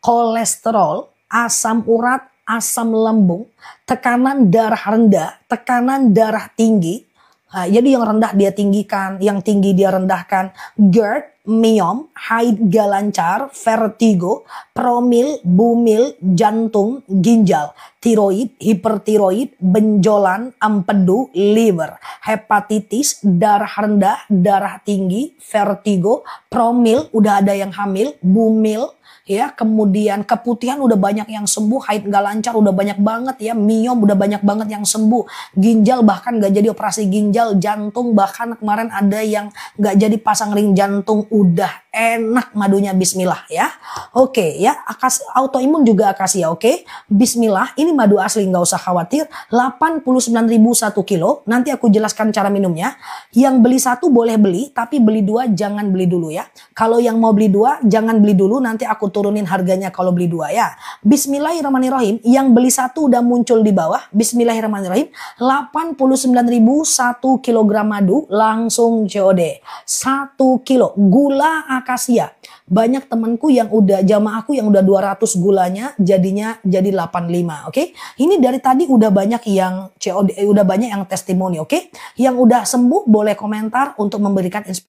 Kolesterol. Asam urat. Asam lambung, tekanan darah rendah, tekanan darah tinggi. Jadi yang rendah dia tinggikan, yang tinggi dia rendahkan. GERD, myom, haid gak lancar, vertigo, promil, bumil, jantung, ginjal, tiroid, hipertiroid, benjolan, empedu, liver, hepatitis, darah rendah, darah tinggi, vertigo, promil, udah ada yang hamil, bumil, ya, kemudian keputihan udah banyak yang sembuh, haid gak lancar udah banyak banget ya, myom udah banyak banget yang sembuh, ginjal bahkan gak jadi operasi ginjal, jantung bahkan kemarin ada yang gak jadi pasang ring jantung, udah enak madunya bismillah ya. Oke ya, autoimun juga akasia oke. Bismillah, ini madu asli gak usah khawatir, 89.000 1 kilo, nanti aku jelaskan cara minumnya. Yang beli 1 boleh beli, tapi beli 2 jangan beli dulu ya. Kalau yang mau beli 2 jangan beli dulu, nanti aku turunin harganya kalau beli 2 ya. Bismillahirrahmanirrahim. Yang beli 1 udah muncul di bawah. Bismillahirrahmanirrahim. 89.000 1 kilogram madu langsung COD. 1 kilo gula akasia. Banyak temanku yang udah jamaahku yang udah 200 gulanya jadinya jadi 85 oke. Ini dari tadi udah banyak yang COD, udah banyak yang testimoni oke. Yang udah sembuh boleh komentar untuk memberikan inspirasi.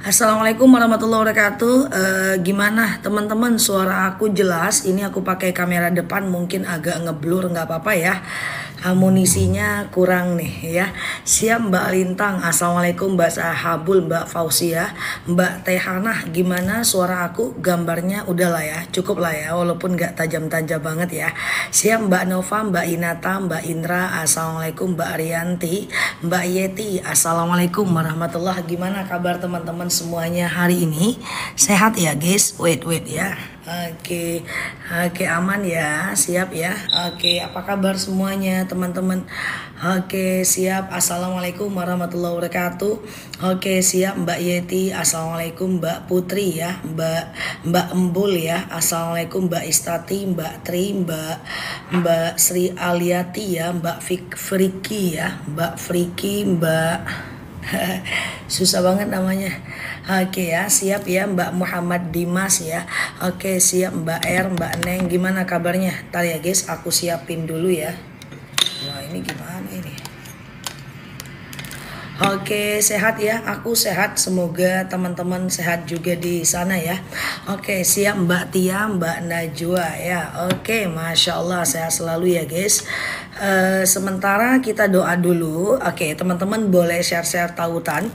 Assalamualaikum warahmatullahi wabarakatuh. Gimana teman-teman, suara aku jelas? Ini aku pakai kamera depan, mungkin agak ngeblur, nggak apa-apa ya. Amunisinya kurang nih ya. Siap Mbak Lintang. Assalamualaikum Mbak Sahabul, Mbak Fausia, Mbak Tehanah. Gimana suara aku? Gambarnya udahlah ya, cukup lah ya, walaupun nggak tajam-tajam banget ya. Siap Mbak Nova, Mbak Inata, Mbak Indra. Assalamualaikum Mbak Arianti, Mbak Yeti. Assalamualaikum warahmatullahi. Gimana kabar teman-teman semuanya hari ini? Sehat ya guys? Wait ya. Oke, aman ya, siap ya. Oke, apa kabar semuanya teman-teman? Oke, siap. Assalamualaikum warahmatullahi wabarakatuh. Oke, siap Mbak Yeti. Assalamualaikum Mbak Putri ya, Mbak Embul ya. Assalamualaikum Mbak Istati, Mbak Tri, Mbak Sri Aliati ya, Mbak Friki ya, Mbak Friki, Mbak susah banget namanya. Oke ya, siap ya Mbak Muhammad Dimas ya. Oke, siap Mbak R, Mbak Neng. Gimana kabarnya? Ntar ya guys, aku siapin dulu ya. Wah, ini gimana ini? Oke, sehat ya. Aku sehat. Semoga teman-teman sehat juga di sana ya. Oke, siap Mbak Tia, Mbak Najwa ya. Oke, Masya Allah, sehat selalu ya guys. Sementara kita doa dulu. Oke, teman-teman boleh share-share tautan,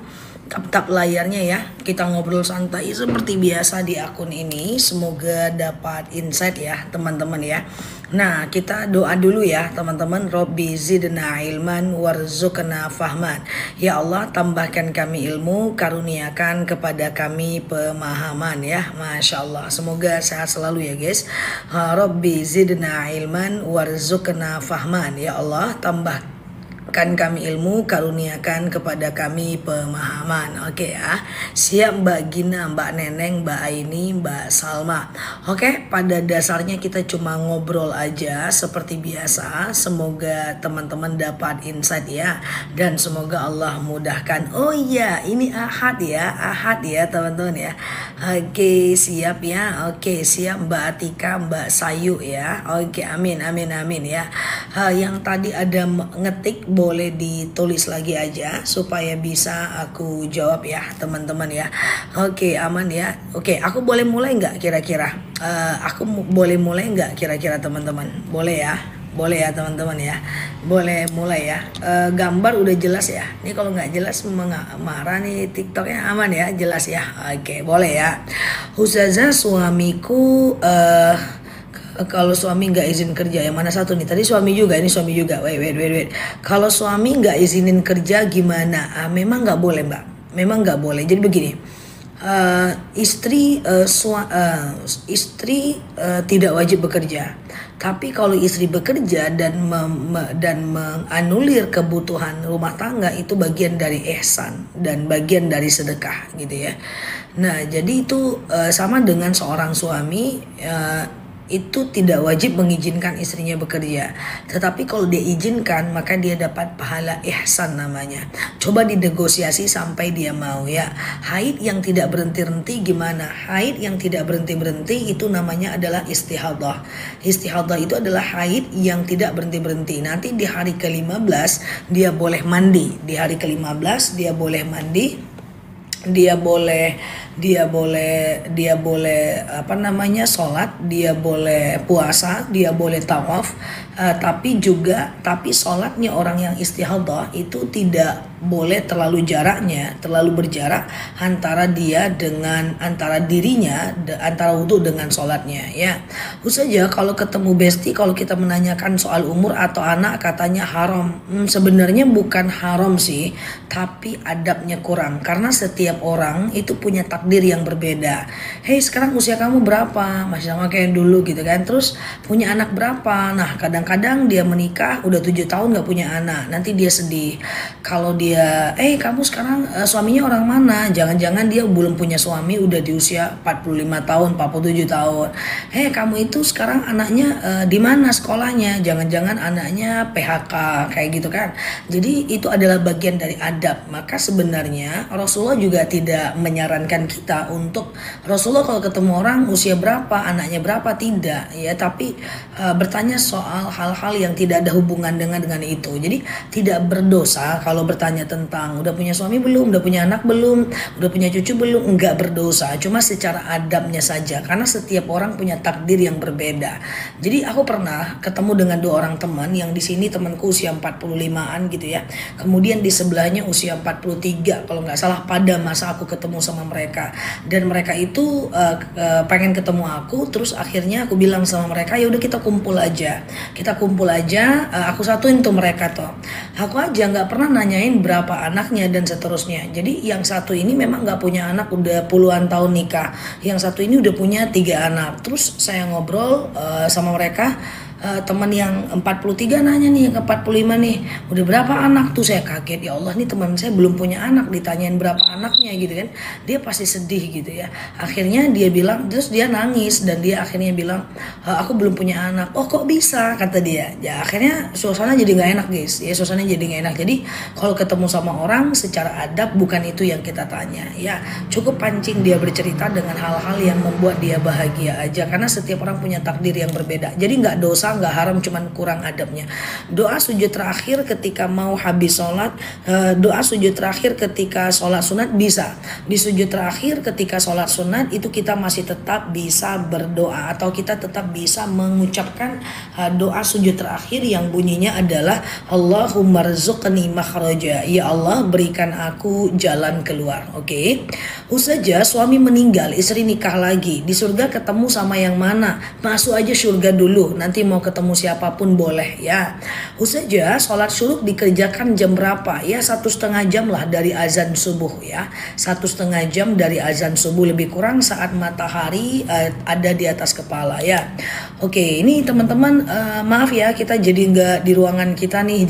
tap layarnya ya. Kita ngobrol santai seperti biasa di akun ini. Semoga dapat insight ya teman-teman ya. Nah, kita doa dulu ya teman-teman. Robbi zidna ilman warzuqna fahman. Ya Allah, tambahkan kami ilmu, karuniakan kepada kami pemahaman ya. Masya Allah, semoga sehat selalu ya guys. Robbi zidna ilman warzuqna fahman. Ya Allah, tambahkan kami ilmu, karuniakan kepada kami pemahaman. Oke ya. Siap Mbak Gina, Mbak Neneng, Mbak Aini, Mbak Salma. Oke, pada dasarnya kita cuma ngobrol aja seperti biasa. Semoga teman-teman dapat insight ya, dan semoga Allah mudahkan. Oh iya, ini Ahad ya teman-teman ya. Oke, siap ya. Oke, siap Mbak Atika, Mbak Sayu ya. Oke, amin ya. Yang tadi ada ngetik boleh ditulis lagi aja supaya bisa aku jawab ya teman-teman ya. Oke, aman ya. Oke, aku boleh mulai nggak kira-kira? Aku boleh mulai nggak kira-kira teman-teman? Boleh ya? Boleh ya teman-teman ya. Boleh mulai ya. Gambar udah jelas ya. Ini kalau nggak jelas marah nih TikToknya. Aman ya, jelas ya. Oke, boleh ya. Ustazah, suamiku kalau suami nggak izin kerja, yang mana satu nih? Tadi suami juga, ini suami juga. Wait. Kalau suami nggak izinin kerja gimana? Memang nggak boleh mbak. Memang nggak boleh. Jadi begini, istri tidak wajib bekerja. Tapi kalau istri bekerja dan menganulir kebutuhan rumah tangga, itu bagian dari ihsan dan bagian dari sedekah gitu ya. Nah, jadi itu sama dengan seorang suami itu tidak wajib mengizinkan istrinya bekerja. Tetapi kalau dia izinkan, maka dia dapat pahala ihsan namanya. Coba dinegosiasi sampai dia mau ya. Haid yang tidak berhenti-henti gimana? Haid yang tidak berhenti-berhenti itu namanya adalah istihadah. Istihadah itu adalah haid yang tidak berhenti-berhenti. Nanti di hari ke-15 dia boleh mandi. Di hari ke-15 dia boleh mandi. Dia boleh sholat, dia boleh puasa, dia boleh tawaf, tapi sholatnya orang yang istihadah itu tidak boleh terlalu berjarak antara dirinya, antara wudhu dengan sholatnya ya. Saja kalau ketemu besti, kalau kita menanyakan soal umur atau anak katanya haram. Sebenarnya bukan haram sih, tapi adabnya kurang, karena setiap orang itu punya takdir yang berbeda. Hey, sekarang usia kamu berapa? Masih sama kayak dulu gitu kan. Terus punya anak berapa? Nah, kadang-kadang dia menikah udah 7 tahun gak punya anak, nanti dia sedih. Kalau dia kamu sekarang suaminya orang mana? Jangan-jangan dia belum punya suami, udah di usia 45 tahun, 47 tahun. Kamu itu sekarang anaknya di mana sekolahnya? Jangan-jangan anaknya PHK kayak gitu kan. Jadi itu adalah bagian dari adab. Maka sebenarnya Rasulullah juga tidak menyarankan kita untuk, Rasulullah kalau ketemu orang usia berapa, anaknya berapa, tidak ya, tapi bertanya soal hal-hal yang tidak ada hubungan dengan itu. Jadi tidak berdosa kalau bertanya ditanya tentang udah punya suami belum, udah punya anak belum, udah punya cucu belum, enggak berdosa, cuma secara adabnya saja, karena setiap orang punya takdir yang berbeda. Jadi aku pernah ketemu dengan 2 orang teman, yang di sini temanku usia 45-an gitu ya, kemudian di sebelahnya usia 43 kalau nggak salah pada masa aku ketemu sama mereka. Dan mereka itu pengen ketemu aku, terus akhirnya aku bilang sama mereka, ya udah kita kumpul aja, aku satuin tuh mereka tuh. Aku aja nggak pernah nanyain berapa anaknya dan seterusnya. Jadi yang satu ini memang nggak punya anak, udah puluhan tahun nikah. Yang satu ini udah punya 3 anak. Terus saya ngobrol sama mereka. Teman yang 43 nanya nih, yang 45 nih, udah berapa anak tuh? Saya kaget, ya Allah, nih teman saya belum punya anak, ditanyain berapa anaknya gitu kan. Dia pasti sedih gitu ya. Akhirnya dia bilang, terus dia nangis, dan dia akhirnya bilang, aku belum punya anak. Oh kok bisa, kata dia. Ya akhirnya suasana jadi nggak enak guys, ya suasana jadi nggak enak. Jadi kalau ketemu sama orang secara adab bukan itu yang kita tanya ya, cukup pancing dia bercerita dengan hal-hal yang membuat dia bahagia aja, karena setiap orang punya takdir yang berbeda. Jadi nggak dosa, nggak haram, cuman kurang adabnya. Doa sujud terakhir ketika mau habis sholat, doa sujud terakhir ketika sholat sunat bisa. Di sujud terakhir ketika sholat sunat itu kita masih tetap bisa berdoa, atau kita tetap bisa mengucapkan doa sujud terakhir yang bunyinya adalah Allahumma rzuqni makhraja, ya Allah berikan aku jalan keluar. Oke. Saja suami meninggal, istri nikah lagi, di surga ketemu sama yang mana? Masuk aja surga dulu, nanti mau ketemu siapapun boleh ya. Saja sholat syuruk dikerjakan jam berapa? Ya 1,5 jam lah dari azan subuh ya. 1,5 jam dari azan subuh, lebih kurang saat matahari ada di atas kepala ya. Oke, ini teman-teman maaf ya, kita jadi nggak di ruangan kita nih,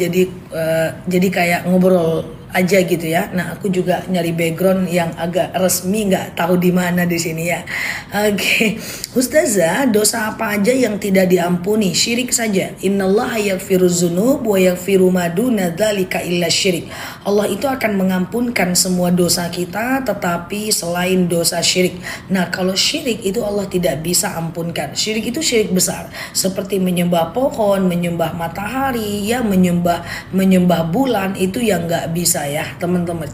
jadi kayak ngobrol aja gitu ya. Nah aku juga nyari background yang agak resmi, nggak tahu di mana di sini ya. Oke. Ustazah, dosa apa aja yang tidak diampuni? Syirik saja. Innallaha yaghfiru dzunub wa yaghfiru ma duna dzalika illa syirik. Allah itu akan mengampunkan semua dosa kita, tetapi selain dosa syirik. Nah kalau syirik itu Allah tidak bisa ampunkan. Syirik itu syirik besar, seperti menyembah pohon, menyembah matahari ya, menyembah bulan, itu yang nggak bisa ya teman-teman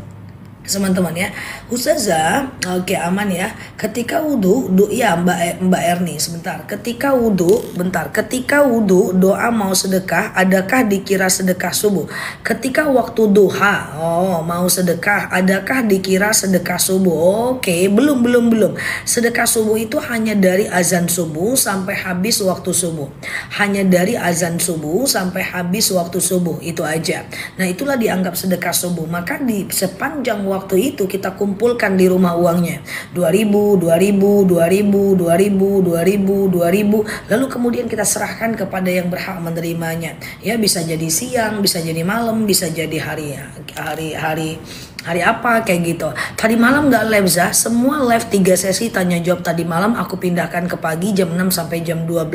ya. Ustazah, oke aman ya. Ketika wudhu, ya Mbak Erni sebentar. Ketika wudhu doa mau sedekah, adakah dikira sedekah subuh? Ketika waktu duha, mau sedekah, adakah dikira sedekah subuh? Oke, belum. Sedekah subuh itu hanya dari azan subuh sampai habis waktu subuh. Hanya dari azan subuh sampai habis waktu subuh, itu aja. Nah itulah dianggap sedekah subuh. Maka di sepanjang waktu itu kita kumpulkan di rumah uangnya 2.000, 2.000, lalu kemudian kita serahkan kepada yang berhak menerimanya ya. Bisa jadi siang, bisa jadi malam, bisa jadi hari apa kayak gitu. Tadi malam gak live Zah, semua live 3 sesi tanya jawab tadi malam aku pindahkan ke pagi jam 6 sampai jam 12.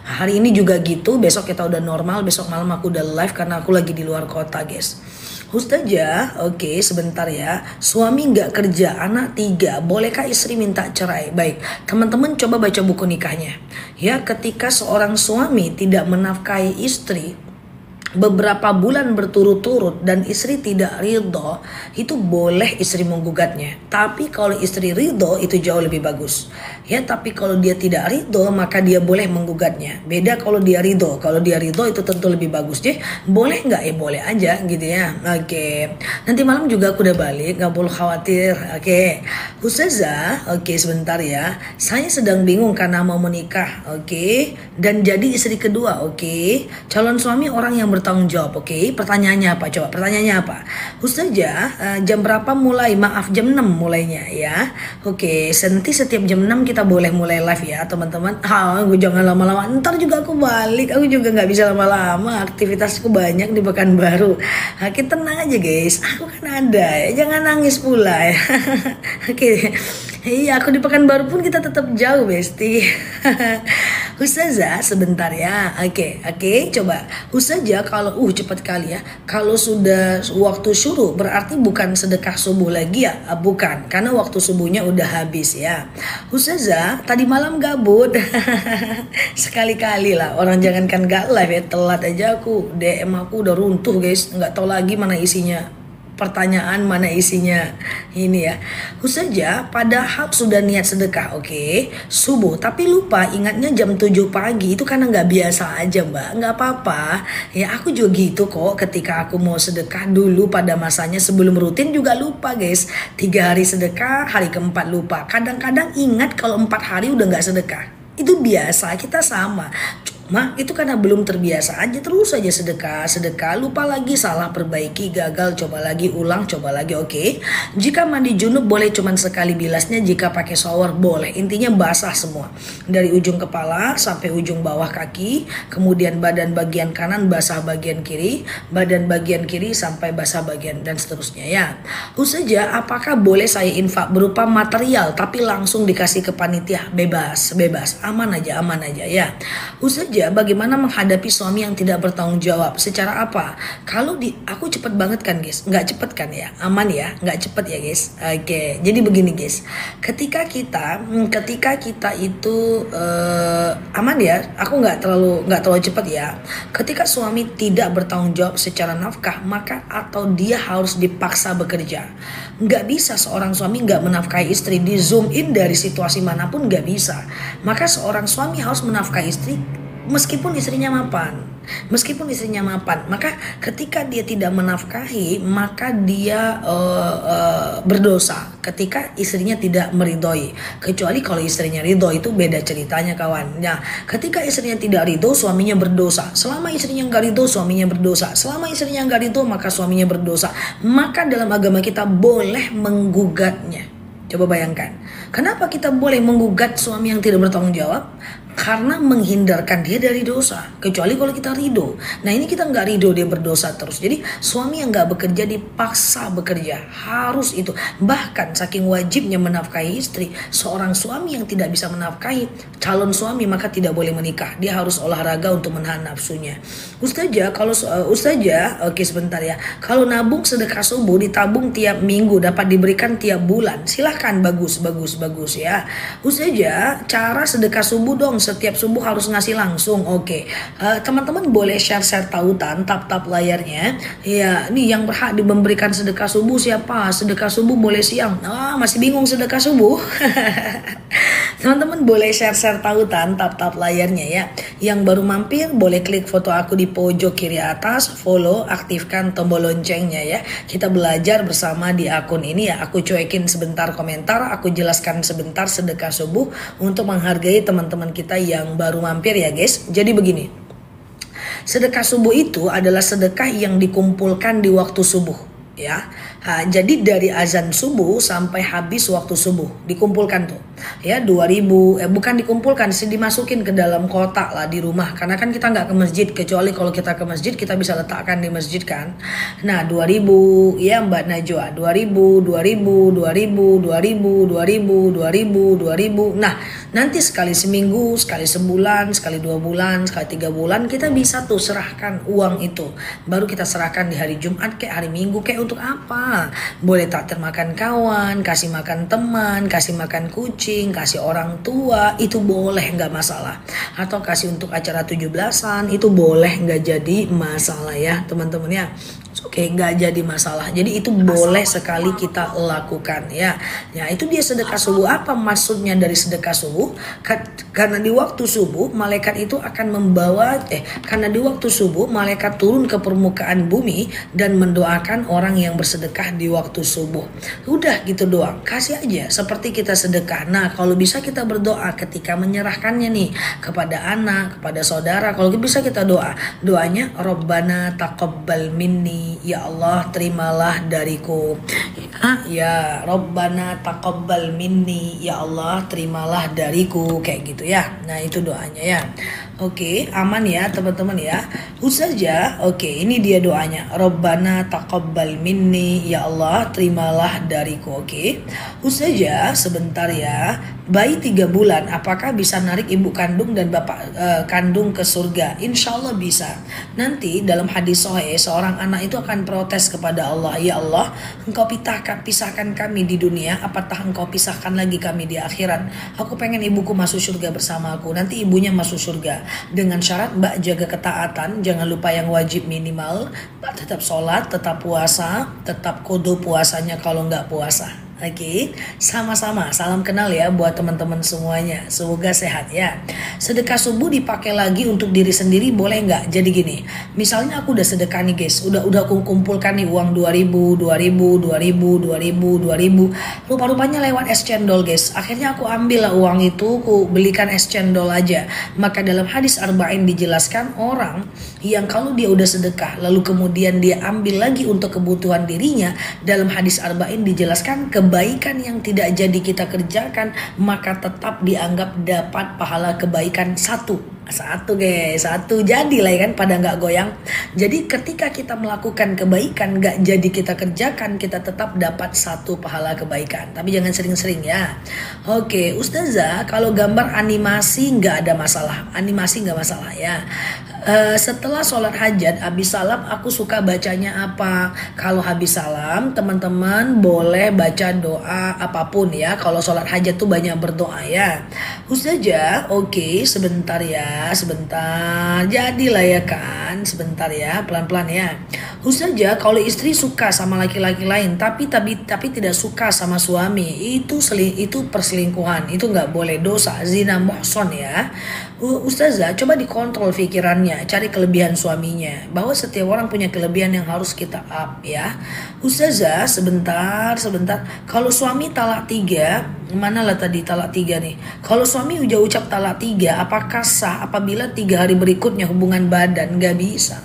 Hari ini juga gitu, besok kita udah normal, besok malam aku udah live karena aku lagi di luar kota guys. Ustazah, oke sebentar ya. Suami nggak kerja, anak 3, bolehkah istri minta cerai? Baik, teman-teman coba baca buku nikahnya. Ya, ketika seorang suami tidak menafkahi istri beberapa bulan berturut-turut dan istri tidak ridho, itu boleh istri menggugatnya. Tapi kalau istri ridho itu jauh lebih bagus. Ya, tapi kalau dia tidak ridho maka dia boleh menggugatnya. Beda kalau dia ridho. Kalau dia ridho itu tentu lebih bagus. Jadi boleh nggak? Boleh aja gitu ya. Oke. Nanti malam juga aku udah balik, nggak perlu khawatir. Oke. Ustazah, oke sebentar ya. Saya sedang bingung karena mau menikah. Oke. Dan jadi istri kedua. Oke. Calon suami orang yang bertanggung jawab. Oke. Pertanyaannya apa? Coba pertanyaannya apa? Ustazah, jam berapa mulai? Maaf, jam 6 mulainya ya. Oke. Nanti setiap jam 6 kita boleh mulai live ya teman-teman. Gue jangan lama-lama. Ntar juga aku balik. Aku juga nggak bisa lama-lama. Aktivitasku banyak di Pekanbaru. Kita tenang aja guys. Aku kan ada ya. Jangan nangis pula ya. Oke. Iya, aku di Pekanbaru pun kita tetap jauh besti. Ustazah sebentar ya. Oke, coba. Ustazah kalau cepat kali ya. Kalau sudah waktu syuruk berarti bukan sedekah subuh lagi ya? Bukan, karena waktu subuhnya udah habis ya. Ustazah, tadi malam gabut. Sekali-kali lah, orang jangankan gak live ya, telat aja aku. DM aku udah runtuh guys, nggak tahu lagi mana isinya. pertanyaan mana isinya ini ya. Ustazah, padahal sudah niat sedekah, oke, subuh, tapi lupa ingatnya jam 7 pagi, itu karena nggak biasa aja mbak, nggak apa-apa. Ya aku juga gitu kok, ketika aku mau sedekah dulu pada masanya sebelum rutin juga lupa guys. 3 hari sedekah, hari keempat lupa. Kadang-kadang ingat kalau 4 hari udah nggak sedekah. Itu biasa, kita sama. Cuma itu karena belum terbiasa aja, terus aja sedekah, lupa lagi, salah, perbaiki, gagal, coba lagi, ulang, coba lagi, oke. Jika mandi junub boleh cuman sekali bilasnya, jika pakai shower boleh. Intinya basah semua. Dari ujung kepala sampai ujung bawah kaki, kemudian badan bagian kanan basah bagian kiri, badan bagian kiri sampai basah bagian dan seterusnya ya. Ustazah, apakah boleh saya infak berupa material tapi langsung dikasih ke panitia? Bebas, aman aja ya. Ustazah, bagaimana menghadapi suami yang tidak bertanggung jawab? Secara apa? Kalau aku cepet banget kan guys, nggak cepet kan ya, aman ya, nggak cepet ya guys. Oke, jadi begini guys, ketika kita itu aman ya, aku nggak terlalu cepet ya. Ketika suami tidak bertanggung jawab secara nafkah, maka atau dia harus dipaksa bekerja. Nggak bisa seorang suami nggak menafkahi istri, di zoom in dari situasi manapun nggak bisa. Maka seorang suami harus menafkahi istri meskipun istrinya mapan. Maka ketika dia tidak menafkahi, maka dia berdosa ketika istrinya tidak meridhoi. Kecuali kalau istrinya ridho, itu beda ceritanya kawan. Nah, ketika istrinya tidak ridho, suaminya berdosa. Selama istrinya nggak ridho, suaminya berdosa. Selama istrinya nggak ridho, maka suaminya berdosa. Maka dalam agama kita boleh menggugatnya. Coba bayangkan, kenapa kita boleh menggugat suami yang tidak bertanggung jawab? Karena menghindarkan dia dari dosa. Kecuali kalau kita ridho. Nah ini kita nggak ridho, dia berdosa terus. Jadi suami yang nggak bekerja dipaksa bekerja. Harus itu. Bahkan saking wajibnya menafkahi istri, seorang suami yang tidak bisa menafkahi calon suami maka tidak boleh menikah. Dia harus olahraga untuk menahan nafsunya. Ustazah, oke sebentar ya. Kalau nabung sedekah subuh ditabung tiap minggu, dapat diberikan tiap bulan. Silahkan, bagus ya. Ustazah, cara sedekah subuh dong, setiap subuh harus ngasih langsung. Oke. Teman-teman boleh share tautan, tap layarnya. Ya, nih yang berhak memberikan sedekah subuh siapa? Sedekah subuh boleh siang. Masih bingung sedekah subuh? Teman-teman boleh share tautan, tap layarnya ya. Yang baru mampir boleh klik foto aku di pojok kiri atas, follow, aktifkan tombol loncengnya ya. Kita belajar bersama di akun ini ya. Aku cuekin sebentar komentar, aku jelaskan sebentar sedekah subuh untuk menghargai teman-teman kita yang baru mampir ya guys. Jadi begini, sedekah subuh itu adalah sedekah yang dikumpulkan di waktu subuh ya. Jadi dari azan subuh sampai habis waktu subuh dikumpulkan tuh ya, 2000 bukan dikumpulkan sih, dimasukin ke dalam kotak lah di rumah, karena kan kita nggak ke masjid. Kecuali kalau kita ke masjid kita bisa letakkan di masjid kan. Nah 2000 ya Mbak Najwa, 2000. Nah nanti sekali seminggu, sekali sebulan, sekali 2 bulan, sekali 3 bulan kita bisa tuh serahkan uang itu. Baru kita serahkan di hari Jumat kayak hari Minggu kayak untuk apa? Boleh traktir makan kawan, kasih makan teman, kasih makan kucing, kasih orang tua, itu boleh, nggak masalah. Atau kasih untuk acara 17-an, itu boleh, nggak jadi masalah ya teman-teman ya. Oke, nggak jadi masalah. Jadi itu boleh sekali kita lakukan ya. Ya itu dia sedekah subuh. Apa maksudnya dari sedekah subuh? Karena di waktu subuh malaikat itu akan karena di waktu subuh malaikat turun ke permukaan bumi dan mendoakan orang yang bersedekah di waktu subuh. Udah gitu doang. Kasih aja seperti kita sedekah. Nah kalau bisa kita berdoa ketika menyerahkannya nih kepada anak, kepada saudara. Kalau bisa kita doanya Rabbana taqabbal minni, ya Allah terimalah dariku. Ya Rabbana taqabbal minni, ya Allah terimalah dariku, kayak gitu ya. Nah itu doanya ya. Oke, aman ya teman-teman ya. Ustazah, oke ini dia doanya. Rabbana taqabbal minni, ya Allah terimalah dariku. Oke. Ustazah sebentar ya. Bayi 3 bulan apakah bisa narik ibu kandung dan bapak kandung ke surga? Insya Allah bisa. Nanti dalam hadis sahih seorang anak itu akan protes kepada Allah, ya Allah engkau pisahkan kami di dunia, apatah engkau pisahkan lagi kami di akhirat? Aku pengen ibuku masuk surga bersama aku, nanti ibunya masuk surga. Dengan syarat Mbak jaga ketaatan, jangan lupa yang wajib minimal, Mbak tetap sholat, tetap puasa, tetap kudu puasanya kalau nggak puasa. Oke, sama-sama. Salam kenal ya buat teman-teman semuanya. Semoga sehat ya. Sedekah subuh dipakai lagi untuk diri sendiri boleh nggak? Jadi gini, misalnya aku udah sedekah nih guys, udah aku kumpulkan nih uang 2000, 2000, 2000, 2000, 2000. Rupa-rupanya lewat es cendol guys. Akhirnya aku ambil lah uang itu, aku belikan es cendol aja. Maka dalam hadis arba'in dijelaskan orang yang kalau dia udah sedekah lalu kemudian dia ambil lagi untuk kebutuhan dirinya, dalam hadis arba'in dijelaskan kebaikan yang tidak jadi kita kerjakan maka tetap dianggap dapat pahala kebaikan satu guys, satu jadi lah ya kan, pada nggak goyang. Jadi ketika kita melakukan kebaikan nggak jadi kita kerjakan, kita tetap dapat satu pahala kebaikan, tapi jangan sering-sering ya. Oke, Ustazah, kalau gambar animasi nggak ada masalah, animasi nggak masalah ya. Setelah sholat hajat habis salam aku suka bacanya apa? Kalau habis salam teman-teman boleh baca doa apapun ya. Kalau sholat hajat tuh banyak berdoa ya. Ustazah, oke, sebentar ya, sebentar. Jadilah ya kan, sebentar ya, pelan-pelan ya. Ustazah, kalau istri suka sama laki-laki lain tapi tidak suka sama suami, itu perselingkuhan, itu nggak boleh, dosa, zina muhson ya. Ustazah, coba dikontrol pikirannya, cari kelebihan suaminya, bahwa setiap orang punya kelebihan yang harus kita up ya. Ustazah, sebentar. Kalau suami talak 3, mana lah tadi talak 3 nih. Kalau suami udah ucap talak 3, apakah sah apabila 3 hari berikutnya hubungan badan? Gak bisa.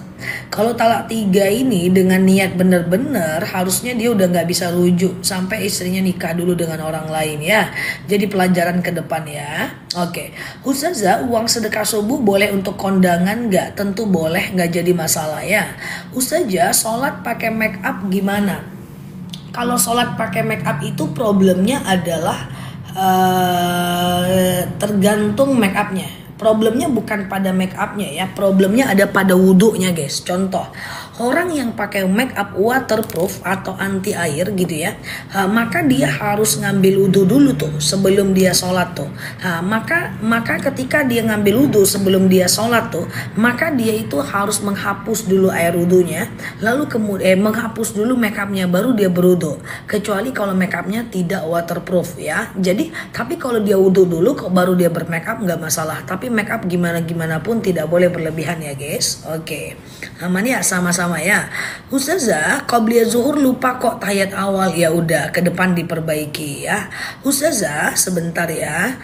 Kalau talak 3 ini dengan niat bener-bener, harusnya dia udah gak bisa rujuk sampai istrinya nikah dulu dengan orang lain ya. Jadi pelajaran ke depan ya. Oke, Ustazah, uang sedekah subuh boleh untuk kondangan gak? Tentu boleh, gak jadi masalah ya. Ustazah, sholat pakai make up gimana? Kalau sholat pakai make up itu problemnya adalah tergantung make upnya. Problemnya bukan pada make upnya ya, problemnya ada pada wudhunya guys. Contoh, orang yang pakai make up waterproof atau anti air gitu ya, maka dia harus ngambil wudhu dulu tuh sebelum dia sholat tuh. Maka ketika dia ngambil wudhu sebelum dia sholat tuh, maka dia itu harus menghapus dulu air wudhunya, lalu kemudian menghapus dulu make upnya, baru dia berwudhu. Kecuali kalau make upnya tidak waterproof ya. Jadi tapi kalau dia wudhu dulu kok baru dia bermake up nggak masalah. Tapi make up gimana pun tidak boleh berlebihan ya guys. Oke, aman ya, sama-sama ya. Ustazah, qobliyah zuhur lupa kok tahiyat awal, ya udah ke depan diperbaiki ya. Ustazah, sebentar ya,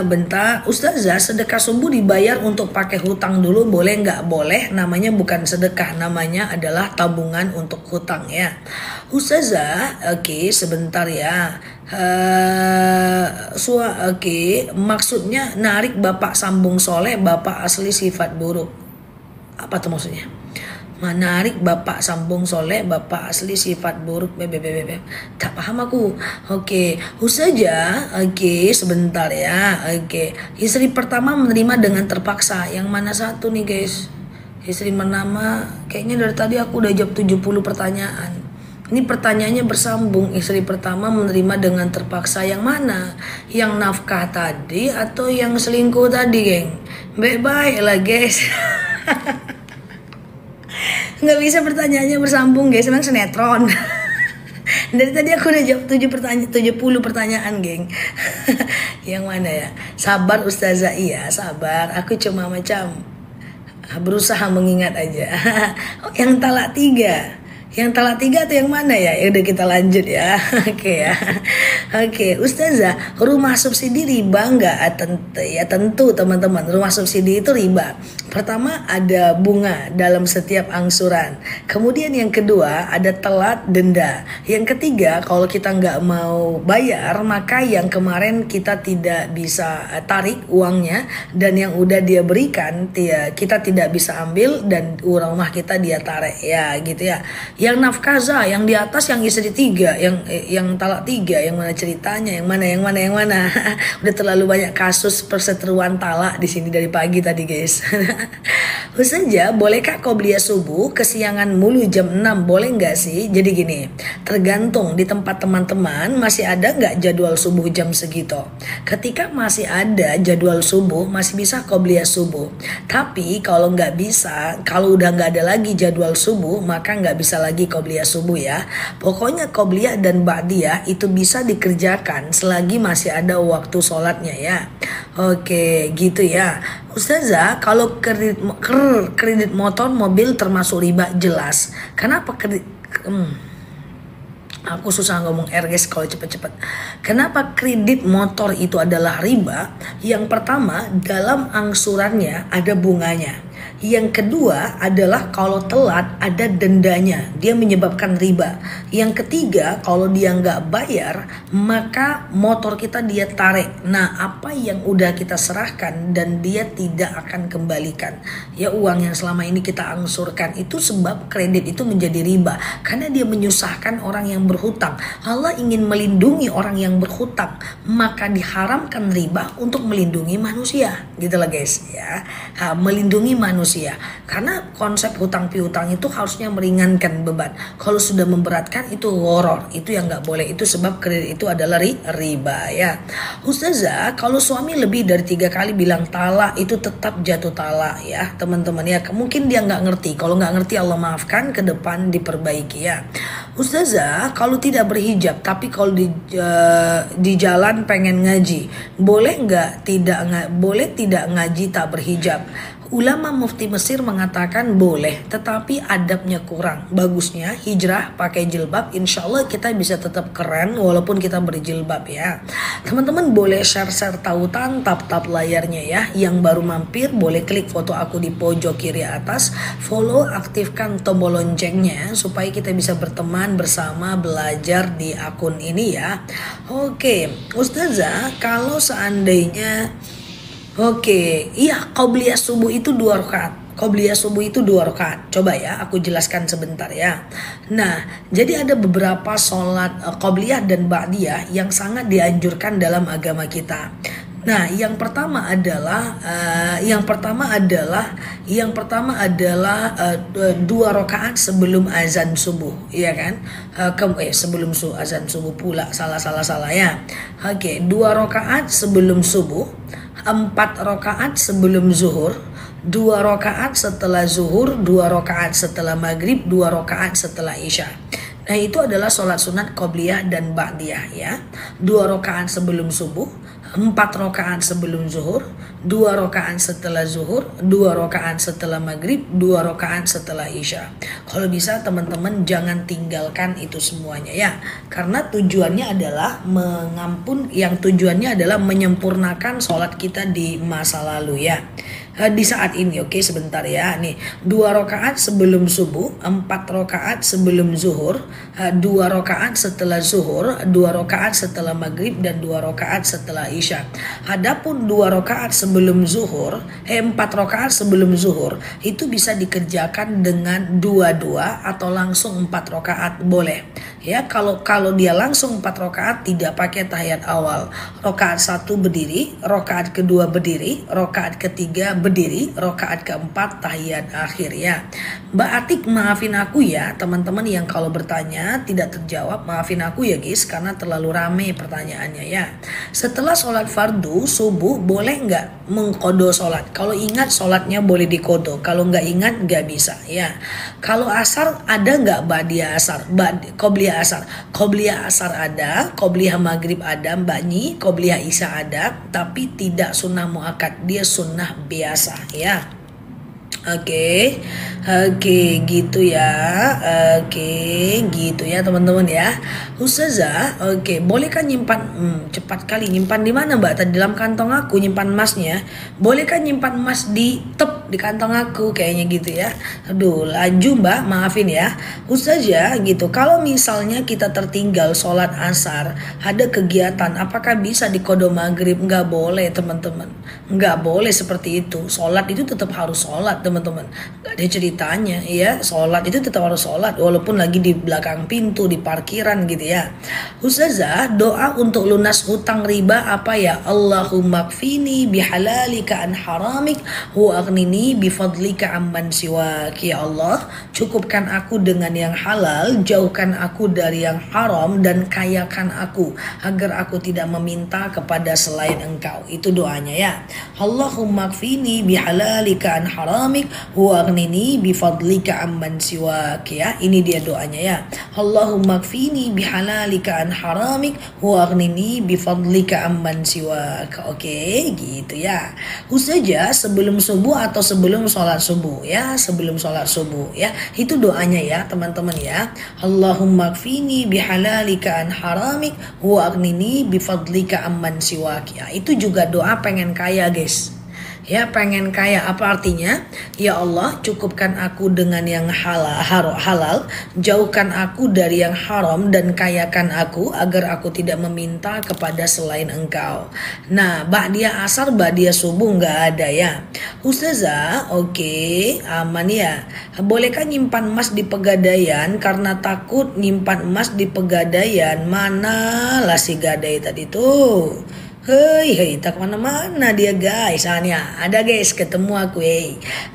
bentar. Ustazah, sedekah subuh dibayar untuk pakai hutang dulu boleh nggak? Boleh, namanya bukan sedekah, namanya adalah tabungan untuk hutang ya. Ustazah, oke, sebentar ya. Oke, maksudnya narik bapak sambung soleh, bapak asli sifat buruk. Apa tuh maksudnya? Menarik bapak sambung soleh, bapak asli sifat buruk. Tak paham aku. Oke, Ustazah, oke, sebentar ya. Oke, istri pertama menerima dengan terpaksa. Yang mana satu nih guys? Istri pertama, kayaknya dari tadi aku udah jawab 70 pertanyaan. Ini pertanyaannya bersambung. Istri pertama menerima dengan terpaksa, yang mana? Yang nafkah tadi atau yang selingkuh tadi, geng? Baik lah guys. Nggak bisa pertanyaannya bersambung guys, emang sinetron. Dari tadi aku udah jawab 70 pertanyaan geng. Yang mana ya? Sabar Ustazah, iya sabar. Aku cuma macam berusaha mengingat aja. Oh, yang talak 3. Yang talak 3 atau yang mana ya? Ya udah kita lanjut ya. Oke ya. Oke, Ustazah, rumah subsidi riba enggak? Tentu teman-teman, rumah subsidi itu riba. Pertama ada bunga dalam setiap angsuran. Kemudian yang kedua ada telat denda. Yang ketiga kalau kita nggak mau bayar maka yang kemarin kita tidak bisa tarik uangnya, dan yang udah dia berikan kita tidak bisa ambil, dan uang rumah kita dia tarik ya gitu ya. Yang nafkaza yang di atas yang istri 3, yang talak 3, yang mana ceritanya, yang mana. Udah terlalu banyak kasus perseteruan talak di sini dari pagi tadi guys. Saja, bolehkah qobliyah subuh kesiangan mulu jam 6? Boleh nggak sih? Jadi gini, tergantung di tempat teman-teman masih ada nggak jadwal subuh jam segitu. Ketika masih ada jadwal subuh, masih bisa qobliyah subuh. Tapi kalau nggak bisa, kalau udah nggak ada lagi jadwal subuh, maka nggak bisa lagi qobliyah subuh ya. Pokoknya qobliyah dan ba'diyah itu bisa dikerjakan selagi masih ada waktu sholatnya ya. Oke, gitu ya. Ustazah, kalau kredit motor mobil termasuk riba? Jelas. Kenapa kredit? Aku susah ngomong guys kalau cepet-cepet. Kenapa kredit motor itu adalah riba? Yang pertama, dalam angsurannya ada bunganya. Yang kedua adalah kalau telat ada dendanya, dia menyebabkan riba. Yang ketiga, kalau dia nggak bayar maka motor kita dia tarik. Nah, apa yang udah kita serahkan dan dia tidak akan kembalikan, ya uang yang selama ini kita angsurkan, itu sebab kredit itu menjadi riba. Karena dia menyusahkan orang yang berhutang. Allah ingin melindungi orang yang berhutang, maka diharamkan riba untuk melindungi manusia, gitu lah guys ya. Melindungi manusia. Karena konsep hutang piutang itu harusnya meringankan beban. Kalau sudah memberatkan itu horor, itu yang nggak boleh. Itu sebab kredit itu adalah riba ya. Ustazah, kalau suami lebih dari 3 kali bilang talak itu tetap jatuh talak ya teman-teman ya. Mungkin dia nggak ngerti. Kalau nggak ngerti Allah maafkan, ke depan diperbaiki ya. Ustazah, kalau tidak berhijab tapi kalau di jalan pengen ngaji, boleh nggak boleh tidak ngaji tak berhijab? Ulama mufti Mesir mengatakan boleh, tetapi adabnya kurang. Bagusnya hijrah pakai jilbab, insya Allah kita bisa tetap keren walaupun kita berjilbab ya. Teman-teman boleh share tautan, tap layarnya ya. Yang baru mampir boleh klik foto aku di pojok kiri atas, follow, aktifkan tombol loncengnya supaya kita bisa berteman bersama belajar di akun ini ya. Oke, Ustazah, kalau seandainya iya, qobliyah subuh itu 2 rakaat. Qobliyah subuh itu 2 rakaat. Coba ya, aku jelaskan sebentar ya. Nah, jadi ada beberapa sholat qobliyah dan ba'diyah yang sangat dianjurkan dalam agama kita. Nah, yang pertama adalah 2 rakaat sebelum azan subuh, iya kan? Sebelum azan subuh pula, salah ya. 2 rakaat sebelum subuh, 4 rakaat sebelum zuhur, 2 rakaat setelah zuhur, 2 rakaat setelah maghrib, 2 rakaat setelah isya. Nah, itu adalah sholat sunat qobliyah dan ba'diyah ya. 2 rakaat sebelum subuh, 4 rakaat sebelum zuhur, 2 rakaat setelah zuhur, 2 rakaat setelah maghrib, 2 rakaat setelah isya. Kalau bisa teman-teman jangan tinggalkan itu semuanya ya. Karena tujuannya adalah tujuannya adalah menyempurnakan sholat kita di masa lalu ya. Di saat ini, oke, sebentar ya. Nih, 2 rakaat sebelum subuh, 4 rakaat sebelum zuhur, 2 rakaat setelah zuhur, 2 rakaat setelah maghrib, dan 2 rakaat setelah isya. Adapun 2 rakaat sebelum zuhur, 4 rakaat sebelum zuhur itu bisa dikerjakan dengan 2-2 atau langsung 4 rakaat boleh. Ya, kalau dia langsung 4 rakaat tidak pakai tahiyat awal. Rakaat 1 berdiri, rakaat kedua berdiri, rakaat ketiga berdiri, rakaat keempat tahiyat akhir ya. Mbak Atik, maafin aku ya teman-teman yang kalau bertanya tidak terjawab, maafin aku ya guys karena terlalu rame pertanyaannya ya. Setelah sholat fardu subuh boleh nggak mengkodo sholat? Kalau ingat sholatnya boleh dikodo, kalau nggak ingat nggak bisa ya. Kalau asar ada nggak ba'diyah asar? Qobliyah asar. Qobliyah asar ada, qobliyah maghrib ada Mbak Nyi, qobliyah isya ada, tapi tidak sunnah muakkad, dia sunnah biasa ya. Oke, gitu ya. Gitu ya teman-teman ya. Ustazah, bolehkah nyimpan cepat kali nyimpan di mana Mbak? Tadi dalam kantong aku nyimpan emasnya. Bolehkah nyimpan emas di kantong aku kayaknya gitu ya. Aduh, laju Mbak, maafin ya. Ustazah gitu. Kalau misalnya kita tertinggal sholat asar, ada kegiatan, apakah bisa di kodo maghrib? Nggak boleh teman-teman. Nggak boleh seperti itu. Sholat itu tetap harus sholat teman-teman. Gak ada ceritanya ya, sholat itu tetap harus sholat walaupun lagi di belakang pintu, di parkiran gitu ya. Ustazah, doa untuk lunas hutang riba apa ya? Allahumma kfini bihalalika an haramik wa aghnini bifadlika amman siwak. Ya Allah, cukupkan aku dengan yang halal, jauhkan aku dari yang haram, dan kayakan aku agar aku tidak meminta kepada selain Engkau. Itu doanya ya. Allahumma kfini bihalalika an haramik wa aghnini bifadlika amman siwak ya. Ini dia doanya ya. Allahumma kfini bihalalika an haramik wa aghnini bifadlika amman siwak. Oke, gitu ya. Ustazah, sebelum subuh atau sebelum sholat subuh ya? Sebelum sholat subuh ya. Itu doanya ya teman-teman ya. Allahumma kfini bihalalika an haramik wa aghnini bifadlika amman siwak ya. Itu juga doa pengen kaya guys. Ya, pengen kaya apa artinya? Ya Allah, cukupkan aku dengan yang halal, jauhkan aku dari yang haram, dan kayakan aku agar aku tidak meminta kepada selain Engkau. Nah, ba'diyah asar, ba'diyah subuh nggak ada ya. Ustazah, oke, aman ya. Bolehkah nyimpan emas di Pegadaian karena takut nyimpan emas di Pegadaian? Mana lah si gadai tadi tuh? Hei, tak kemana-mana dia guys. Ada guys, ketemu aku.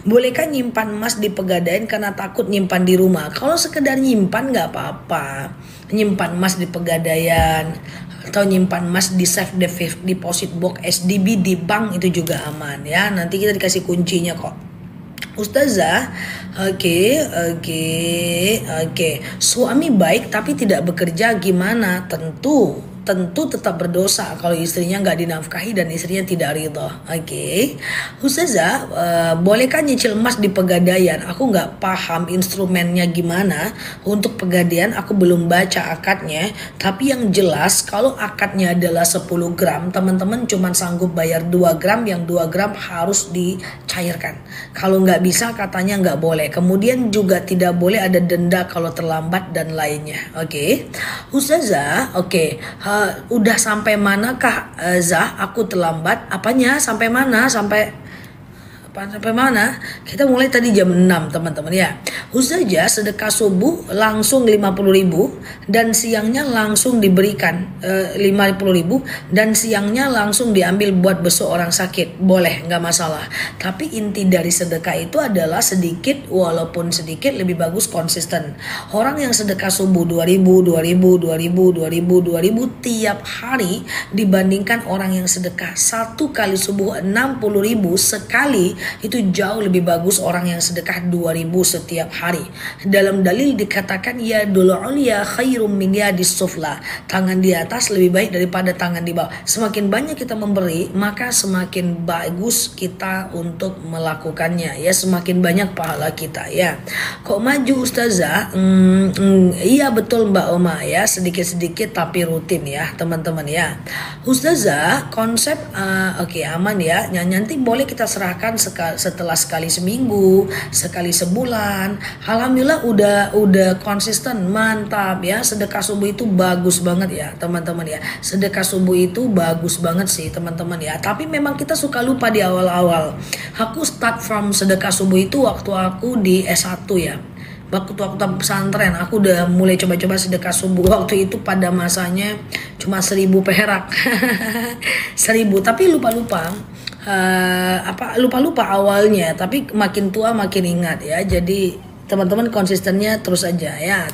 Bolehkah nyimpan emas di Pegadaian karena takut nyimpan di rumah? Kalau sekedar nyimpan nggak apa-apa. Nyimpan emas di Pegadaian atau nyimpan emas di safe deposit box SDB di bank itu juga aman ya. Nanti kita dikasih kuncinya kok. Ustazah, oke. Suami baik tapi tidak bekerja gimana? Tentu tetap berdosa kalau istrinya nggak dinafkahi dan istrinya tidak ridha. Oke. Ustazah, bolehkah nyicil emas di Pegadaian? Aku nggak paham instrumennya gimana untuk Pegadaian, aku belum baca akadnya. Tapi yang jelas kalau akadnya adalah 10 gram, teman-teman cuma sanggup bayar 2 gram, yang 2 gram harus dicairkan. Kalau nggak bisa katanya nggak boleh. Kemudian juga tidak boleh ada denda kalau terlambat dan lainnya. Oke. Ustazah, oke. Udah sampai manakah Zah? Aku terlambat. Apanya? Sampai mana? Sampai mana? Kita mulai tadi jam 6 teman-teman ya. Ustazah, sedekah subuh langsung 50.000 dan siangnya langsung diberikan 50.000 dan siangnya langsung diambil buat besok orang sakit. Boleh, nggak masalah. Tapi inti dari sedekah itu adalah sedikit, walaupun sedikit lebih bagus konsisten. Orang yang sedekah subuh 2.000 tiap hari dibandingkan orang yang sedekah satu kali subuh 60.000 sekali, itu jauh lebih bagus orang yang sedekah 2.000 setiap hari. Dalam dalil dikatakan ya dul ulya khairum min yadis sufla. Tangan di atas lebih baik daripada tangan di bawah. Semakin banyak kita memberi, maka semakin bagus kita untuk melakukannya ya, semakin banyak pahala kita ya. Kok maju Ustazah? Iya betul Mbak Oma ya, sedikit-sedikit tapi rutin ya teman-teman ya. Ustazah, konsep oke, aman ya. Nanti boleh kita serahkan setelah sekali seminggu, sekali sebulan. Alhamdulillah udah konsisten, mantap ya. Sedekah subuh itu bagus banget ya teman-teman ya. Sedekah subuh itu bagus banget sih teman-teman ya. Tapi memang kita suka lupa di awal-awal. Aku start from sedekah subuh itu waktu aku di S1 ya. Waktu pesantren aku udah mulai coba-coba sedekah subuh. Waktu itu pada masanya cuma 1.000 perak 1.000, tapi lupa-lupa awalnya, tapi makin tua makin ingat ya. Jadi teman-teman konsistennya terus aja ya,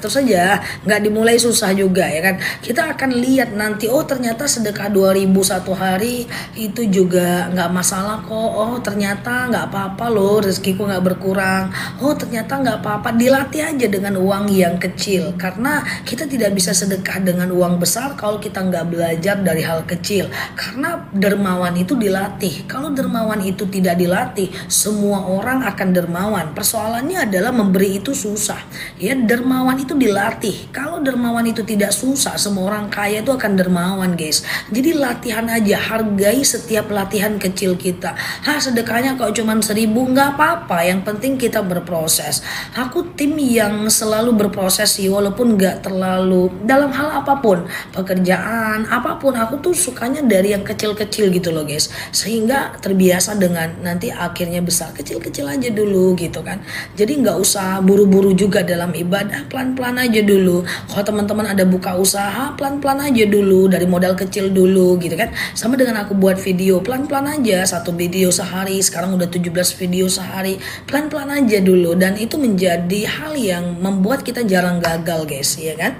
nggak dimulai susah juga ya kan. Kita akan lihat nanti, oh ternyata sedekah 2.000 satu hari itu juga nggak masalah kok. Oh ternyata nggak apa-apa loh, rezekiku nggak berkurang. Oh ternyata nggak apa-apa, dilatih aja dengan uang yang kecil, karena kita tidak bisa sedekah dengan uang besar kalau kita nggak belajar dari hal kecil. Karena dermawan itu dilatih. Kalau dermawan itu tidak dilatih, semua orang akan dermawan. Persoalannya adalah memberi memberi itu susah. Ya, dermawan itu dilatih. Kalau dermawan itu tidak susah, semua orang kaya itu akan dermawan, guys. Jadi latihan aja, hargai setiap latihan kecil kita. Sedekahnya kok cuma 1.000, nggak apa-apa. Yang penting kita berproses. Aku tim yang selalu berproses sih, walaupun nggak terlalu dalam hal apapun, pekerjaan apapun, aku tuh sukanya dari yang kecil-kecil gitu loh, guys. Sehingga terbiasa dengan nanti akhirnya besar. Kecil-kecil aja dulu gitu kan. Jadi nggak usah buru-buru juga dalam ibadah, pelan-pelan aja dulu. Kalau teman-teman ada buka usaha, pelan-pelan aja dulu, dari modal kecil dulu gitu kan. Sama dengan aku buat video, pelan-pelan aja, 1 video sehari, sekarang udah 17 video sehari, pelan-pelan aja dulu. Dan itu menjadi hal yang membuat kita jarang gagal, guys, ya kan.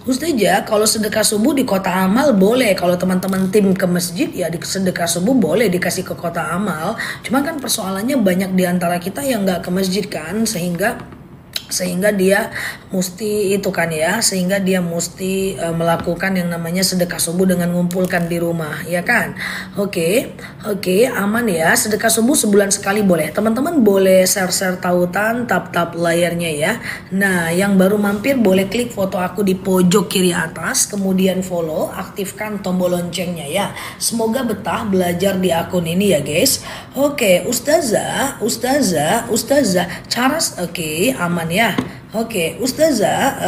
Ustazah, kalau sedekah subuh di kota amal boleh. Kalau teman-teman tim ke masjid ya di sedekah subuh boleh dikasih ke kota amal. Cuma kan persoalannya banyak di antara kita yang nggak ke masjid kan, sehingga dia mesti itu kan ya, sehingga dia mesti melakukan yang namanya sedekah subuh dengan ngumpulkan di rumah, ya kan. Oke, aman ya. Sedekah subuh sebulan sekali boleh. Teman-teman boleh share tautan, tap layarnya ya. Nah, yang baru mampir boleh klik foto aku di pojok kiri atas, kemudian follow, aktifkan tombol loncengnya ya. Semoga betah belajar di akun ini ya, guys. Oke, Ustazah, cara aman ya. Oke, Ustazah,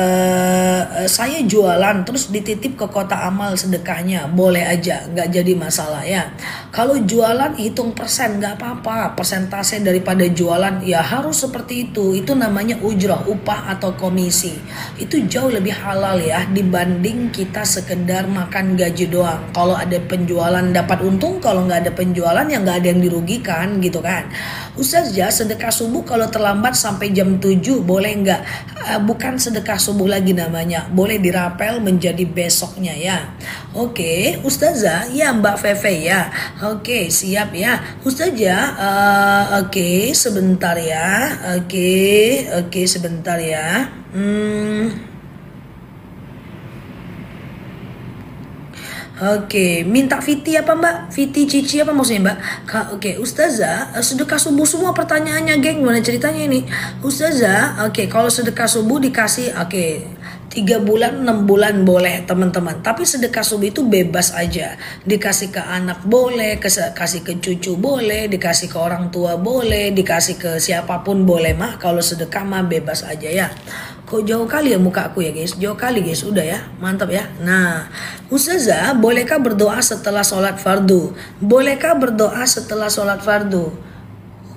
saya jualan terus dititip ke kota amal sedekahnya, boleh aja, nggak jadi masalah ya. Kalau jualan hitung persen nggak apa-apa, persentase daripada jualan ya harus seperti itu namanya ujrah, upah atau komisi. Itu jauh lebih halal ya dibanding kita sekedar makan gaji doang. Kalau ada penjualan dapat untung, kalau nggak ada penjualan ya nggak ada yang dirugikan gitu kan. Ustazah, sedekah subuh kalau terlambat sampai jam 7 boleh nggak? Bukan sedekah subuh lagi namanya, boleh dirapel menjadi besoknya ya. Oke, Ustazah, ya Mbak Feve ya. Oke, siap ya. Ustazah, oke sebentar ya. Oke sebentar ya. Oke, minta Viti apa Mbak? Viti Cici apa maksudnya Mbak? Oke, Ustazah, sedekah subuh semua pertanyaannya, geng. Gimana ceritanya ini? Ustazah, oke, kalau sedekah subuh dikasih, 3 bulan, 6 bulan boleh teman-teman. Tapi sedekah subuh itu bebas aja. Dikasih ke anak boleh, kasih ke cucu boleh, dikasih ke orang tua boleh, dikasih ke siapapun boleh mah. Kalau sedekah mah bebas aja ya. Kok jauh kali ya muka aku ya guys? Jauh kali guys, udah ya, mantap ya. Nah, Ustazah, bolehkah berdoa setelah sholat fardu? Bolehkah berdoa setelah sholat fardu?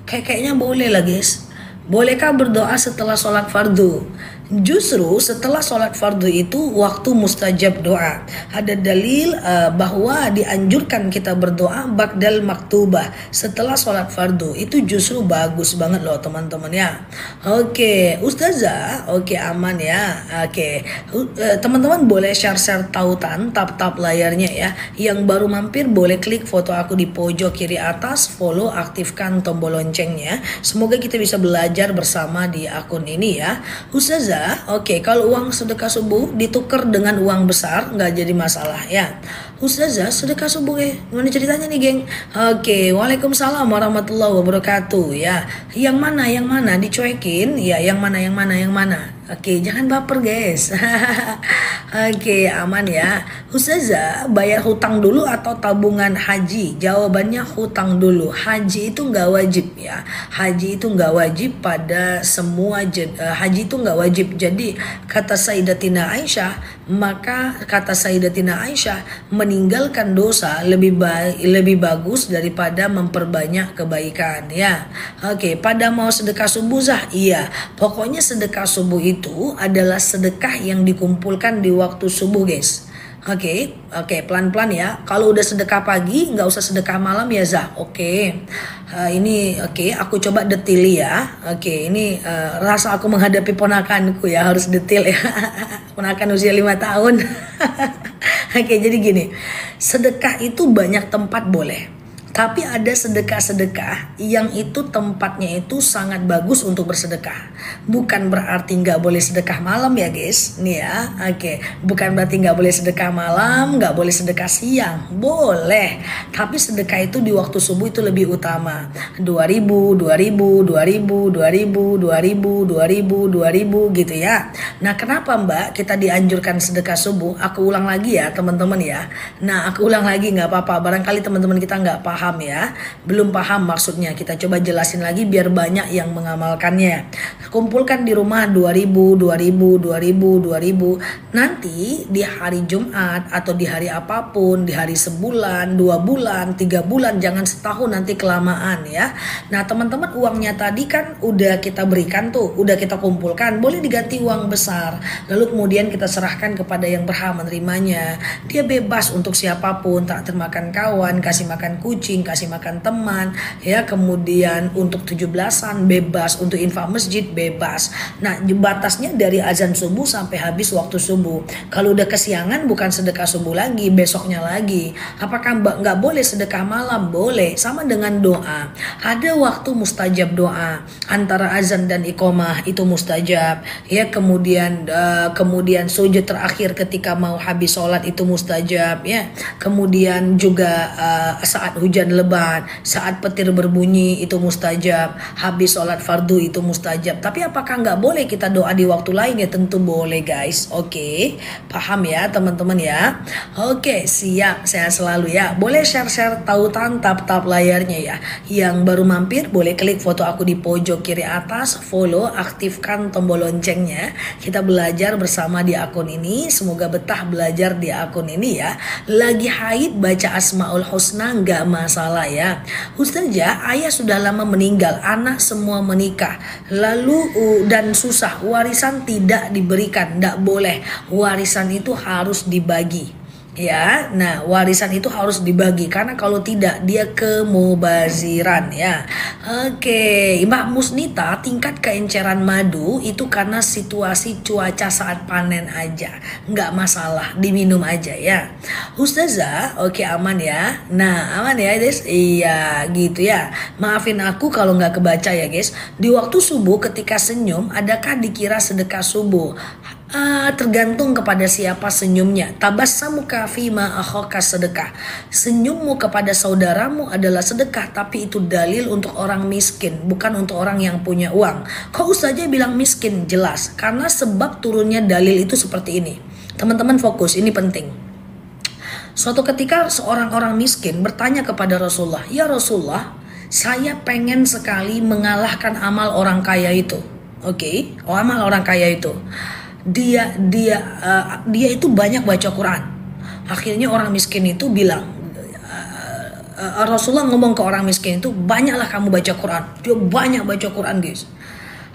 Kayaknya boleh lah guys. Bolehkah berdoa setelah sholat fardu? Justru setelah sholat fardu itu waktu mustajab doa. Ada dalil bahwa dianjurkan kita berdoa ba'dal maktubah setelah sholat fardu. Itu justru bagus banget loh teman-teman ya. Oke, Ustazah, oke aman ya. Oke, teman-teman boleh share tautan, tap layarnya ya. Yang baru mampir boleh klik foto aku di pojok kiri atas, follow, aktifkan tombol loncengnya. Semoga kita bisa belajar bersama di akun ini ya. Ustazah, oke, kalau uang sedekah subuh ditukar dengan uang besar nggak jadi masalah ya. Ustazah, sedekah subuh gimana ceritanya nih geng? Oke, waalaikumsalam warahmatullahi wabarakatuh ya. Yang mana dicuekin ya, yang mana. Oke, jangan baper guys. Oke, aman ya. Ustazah, bayar hutang dulu atau tabungan haji? Jawabannya hutang dulu. Haji itu nggak wajib ya. Haji itu nggak wajib pada semua. Haji itu nggak wajib. Jadi kata Sayyidatina Aisyah, meninggalkan dosa lebih bagus daripada memperbanyak kebaikan ya. Oke, pada mau sedekah subuh iya. Pokoknya sedekah subuh itu adalah sedekah yang dikumpulkan di waktu subuh guys. Oke, pelan-pelan ya. Kalau udah sedekah pagi nggak usah sedekah malam ya Zah. Oke. Aku coba detil ya. Oke, ini rasa aku menghadapi ponakanku ya, harus detil ya. Ponakan usia 5 tahun. Oke, jadi gini. Sedekah itu banyak tempat boleh. Tapi ada sedekah-sedekah yang itu tempatnya itu sangat bagus untuk bersedekah. Bukan berarti nggak boleh sedekah malam ya guys. Nih ya, oke. Bukan berarti nggak boleh sedekah malam, nggak boleh sedekah siang. Boleh. Tapi sedekah itu di waktu subuh itu lebih utama. 2000, 2000, 2000, 2000, 2000, 2000, 2000 gitu ya. Nah kenapa Mbak kita dianjurkan sedekah subuh? Aku ulang lagi ya teman-teman ya. Nah aku ulang lagi nggak apa-apa. Barangkali teman-teman kita nggak paham ya, belum paham maksudnya, kita coba jelasin lagi biar banyak yang mengamalkannya. Kumpulkan di rumah 2000, 2000, 2000, 2000. Nanti di hari Jumat atau di hari apapun, di hari sebulan, 2 bulan, 3 bulan, jangan setahun nanti kelamaan ya. Nah teman-teman uangnya tadi kan udah kita berikan tuh, udah kita kumpulkan, boleh diganti uang besar. Lalu kemudian kita serahkan kepada yang berhak menerimanya. Dia bebas untuk siapapun, tak termakan kawan, kasih makan kucing, kasih makan teman ya, kemudian untuk 17-an bebas, untuk infak masjid bebas. Nah batasnya dari azan subuh sampai habis waktu subuh. Kalau udah kesiangan bukan sedekah subuh lagi, besoknya lagi. Apakah nggak boleh sedekah malam? Boleh, sama dengan doa. Ada waktu mustajab doa antara azan dan iqomah itu mustajab ya, kemudian sujud terakhir ketika mau habis sholat itu mustajab ya, kemudian juga saat hujan lebat, saat petir berbunyi itu mustajab, habis sholat fardu itu mustajab. Tapi apakah nggak boleh kita doa di waktu lain? Ya tentu boleh guys. Oke, paham ya teman-teman ya. Oke, siap, saya selalu ya. Boleh share-share tautan tap-tap layarnya ya. Yang baru mampir boleh klik foto aku di pojok kiri atas, follow, aktifkan tombol loncengnya. Kita belajar bersama di akun ini. Semoga betah belajar di akun ini ya. Lagi haid baca Asmaul Husna nggak masalah ya. Ustazah, ayah sudah lama meninggal, anak semua menikah, lalu dan susah, warisan tidak diberikan, nggak boleh. Warisan itu harus dibagi. Ya, nah warisan itu harus dibagi karena kalau tidak dia kemubaziran ya. Oke, Mbak Musnita, tingkat keenceran madu itu karena situasi cuaca saat panen aja, nggak masalah, diminum aja ya. Ustazah, oke aman ya. Nah aman ya guys, iya gitu ya. Maafin aku kalau nggak kebaca ya guys. Di waktu subuh ketika senyum, adakah dikira sedekah subuh? Tergantung kepada siapa senyumnya. Tabassamuka fima akhaka sedekah. Senyummu kepada saudaramu adalah sedekah, tapi itu dalil untuk orang miskin, bukan untuk orang yang punya uang. Kok Ustazah bilang miskin? Jelas, karena sebab turunnya dalil itu seperti ini. Teman-teman fokus, ini penting. Suatu ketika seorang orang miskin bertanya kepada Rasulullah, "Ya Rasulullah, saya pengen sekali mengalahkan amal orang kaya itu." Oke, amal orang kaya itu. Dia itu banyak baca Quran. Akhirnya orang miskin itu bilang, Rasulullah ngomong ke orang miskin itu, banyaklah kamu baca Quran. Dia banyak baca Quran guys.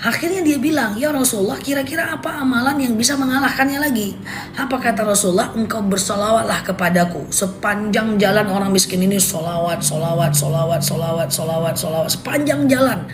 Akhirnya dia bilang, ya Rasulullah, kira-kira apa amalan yang bisa mengalahkannya lagi? Apa kata Rasulullah? Engkau bersolawatlah kepadaku. Sepanjang jalan orang miskin ini solawat, solawat, solawat, solawat, solawat, solawat, sepanjang jalan.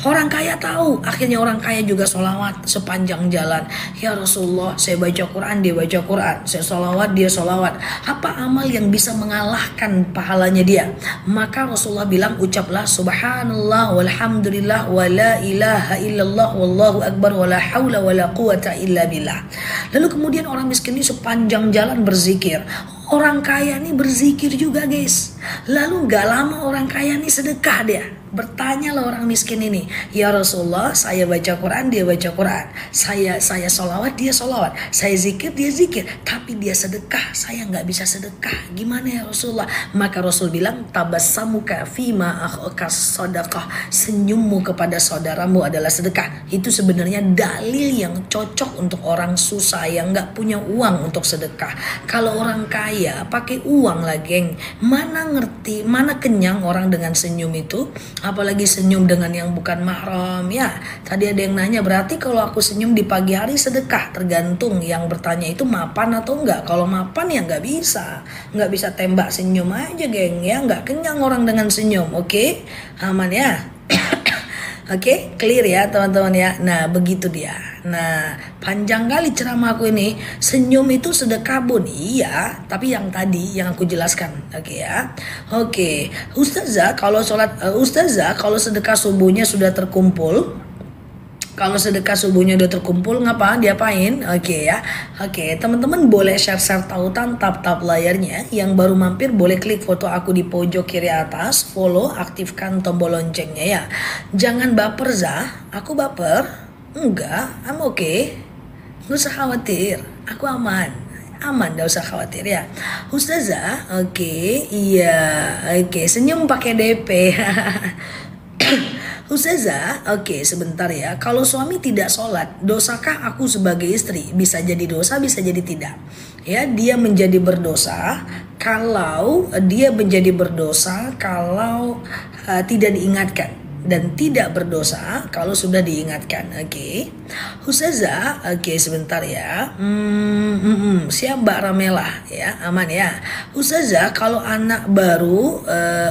Orang kaya tahu, akhirnya orang kaya juga sholawat sepanjang jalan. Ya Rasulullah, saya baca Quran, dia baca Quran. Saya sholawat, dia sholawat. Apa amal yang bisa mengalahkan pahalanya dia? Maka Rasulullah bilang, ucaplah subhanallah walhamdulillah wa la ilaha illallah wallahu akbar wa la hawla wa la quwata illa billah. Lalu kemudian orang miskin ini sepanjang jalan berzikir. Orang kaya ini berzikir juga guys. Lalu gak lama orang kaya ini sedekah dia. Bertanyalah orang miskin ini, ya Rasulullah, saya baca Quran, dia baca Quran. Saya sholawat, dia sholawat. Saya zikir, dia zikir. Tapi dia sedekah, saya gak bisa sedekah. Gimana ya Rasulullah? Maka Rasul bilang, tabassamuka fima akhaka sadaqah. Senyummu kepada saudaramu adalah sedekah. Itu sebenarnya dalil yang cocok untuk orang susah yang gak punya uang untuk sedekah. Kalau orang kaya pakai uang lah geng. Mana ngerti, mana kenyang orang dengan senyum itu? Apalagi senyum dengan yang bukan mahram ya. Tadi ada yang nanya, berarti kalau aku senyum di pagi hari sedekah? Tergantung yang bertanya itu mapan atau enggak. Kalau mapan ya nggak bisa tembak senyum aja geng ya, nggak kenyang orang dengan senyum. Oke, aman ya. Oke, clear ya teman-teman ya. Nah begitu dia. Nah, panjang kali ceramahku ini. Senyum itu sedekah bun. Iya, tapi yang tadi yang aku jelaskan. Oke ya. Oke, Ustazah kalau Ustazah kalau sedekah subuhnya sudah terkumpul. Kalau sedekah subuhnya udah terkumpul diapain? Oke ya. Oke, teman-teman boleh share-share tautan, tap-tap layarnya. Yang baru mampir boleh klik foto aku di pojok kiri atas, follow, aktifkan tombol loncengnya ya. Jangan baper Zah, aku baper? Enggak, I'm okay. Gak usah khawatir, aku aman. Aman, gak usah khawatir ya. Ustazah, oke, iya, oke, senyum pakai DP. Ustazah, oke sebentar ya. Kalau suami tidak sholat, dosakah aku sebagai istri? Bisa jadi dosa, bisa jadi tidak. Ya, dia menjadi berdosa kalau tidak diingatkan, dan tidak berdosa kalau sudah diingatkan. Oke. Ustazah, oke sebentar ya. Siap Mbak Ramela ya, aman ya. Ustazah, kalau anak baru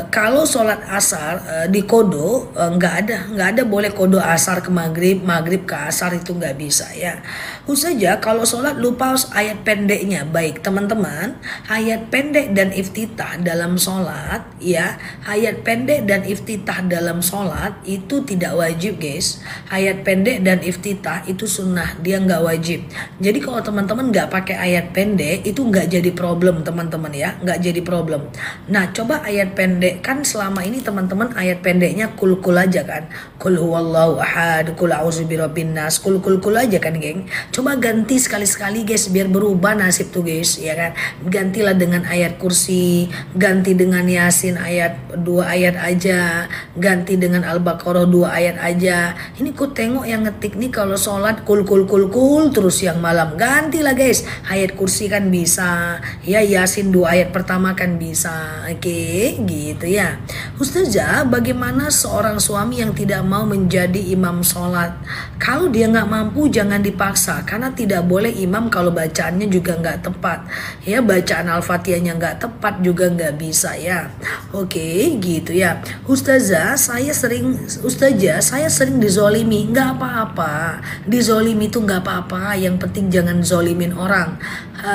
kalau sholat asar di kodo nggak ada boleh kodo asar ke maghrib ke asar, itu nggak bisa ya. Ustazah, kalau sholat lupa ayat pendeknya. Baik teman-teman, ayat pendek dan iftitah dalam sholat ya, ayat pendek dan iftitah dalam sholat itu tidak wajib guys. Ayat pendek dan iftitah itu sunnah, dia nggak wajib. Jadi kalau teman-teman nggak pakai ayat pendek itu nggak jadi problem teman-teman ya, nggak jadi problem. Nah coba ayat pendek, kan selama ini teman-teman ayat pendeknya kul aja kan, kul huwallahu ahad, kul a'udzu birabbin nas, kul aja kan geng. Coba ganti sekali-sekali guys biar berubah nasib tuh guys ya kan. Gantilah dengan ayat kursi, ganti dengan yasin ayat 2 ayat aja, ganti dengan Al-Baqarah 2 ayat aja. Ini ku tengok yang ngetik nih kalau sholat kul terus yang malam. Gantilah guys, ayat kursi kan bisa ya, yasin 2 ayat pertama kan bisa. Oke gitu ya. Ustazah, bagaimana seorang suami yang tidak mau menjadi imam sholat? Kalau dia nggak mampu jangan dipaksa, karena tidak boleh imam kalau bacaannya juga nggak tepat ya, bacaan Al-Fatihahnya nggak tepat juga nggak bisa ya. Oke gitu ya. Ustazah, saya sering dizolimi. Nggak apa-apa, dizolimi itu nggak apa-apa, yang penting jangan zolimin orang.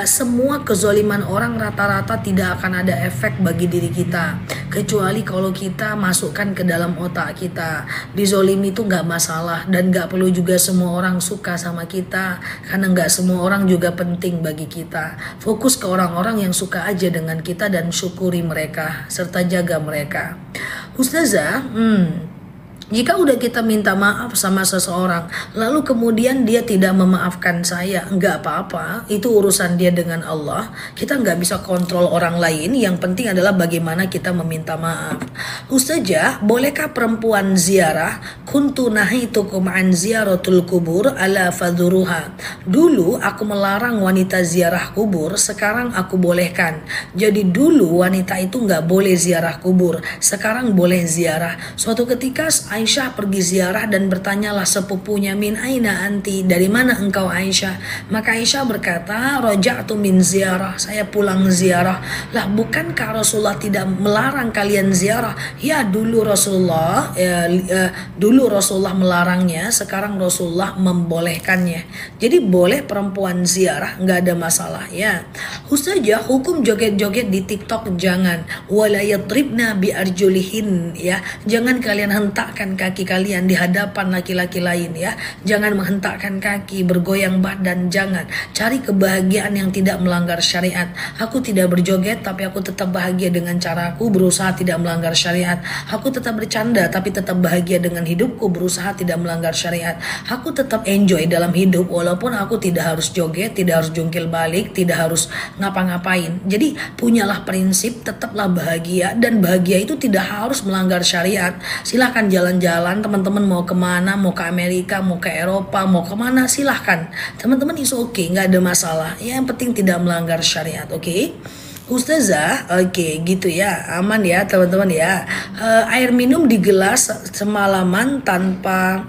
Semua kezoliman orang rata-rata tidak akan ada efek bagi diri kita, kecuali kalau kita masukkan ke dalam otak kita. Dizolimi itu nggak masalah, dan nggak perlu juga semua orang suka sama kita, karena nggak semua orang juga penting bagi kita. Fokus ke orang-orang yang suka aja dengan kita dan syukuri mereka serta jaga mereka. Ustazah, jika udah kita minta maaf sama seseorang, lalu kemudian dia tidak memaafkan saya, nggak apa-apa, itu urusan dia dengan Allah. Kita nggak bisa kontrol orang lain, yang penting adalah bagaimana kita meminta maaf. Ustazah, bolehkah perempuan ziarah? Kuntu nahitukum an ziyaratul kubur ala fadhuruha. Dulu aku melarang wanita ziarah kubur, sekarang aku bolehkan. Jadi dulu wanita itu nggak boleh ziarah kubur, sekarang boleh ziarah. Suatu ketika Aisyah pergi ziarah dan bertanyalah sepupunya, min aina anti, dari mana engkau Aisyah? Maka Aisyah berkata, roja'tu min ziarah, saya pulang ziarah. Lah bukankah Rasulullah tidak melarang kalian ziarah? Ya dulu Rasulullah melarangnya, sekarang Rasulullah membolehkannya. Jadi boleh perempuan ziarah, nggak ada masalah ya. Ustazah, hukum joget-joget di TikTok jangan. Wala yadribna bi arjulihin ya. Jangan kalian hentakkan kaki kalian di hadapan laki-laki lain ya. Jangan menghentakkan kaki, bergoyang badan, jangan. Cari kebahagiaan yang tidak melanggar syariat. Aku tidak berjoget tapi aku tetap bahagia dengan caraku, berusaha tidak melanggar syariat. Aku tetap bercanda tapi tetap bahagia dengan hidupku, berusaha tidak melanggar syariat. Aku tetap enjoy dalam hidup walaupun aku tidak harus joget, tidak harus jungkil balik, tidak harus ngapa-ngapain. Jadi punyalah prinsip, tetaplah bahagia, dan bahagia itu tidak harus melanggar syariat. Silahkan jalan-jalan, teman-teman mau kemana, mau ke Amerika, mau ke Eropa, mau kemana, silahkan teman-teman, is okay, nggak ada masalah ya, yang penting tidak melanggar syariat. Oke Ustazah, oke gitu ya, aman ya teman-teman ya. Air minum di gelas semalaman tanpa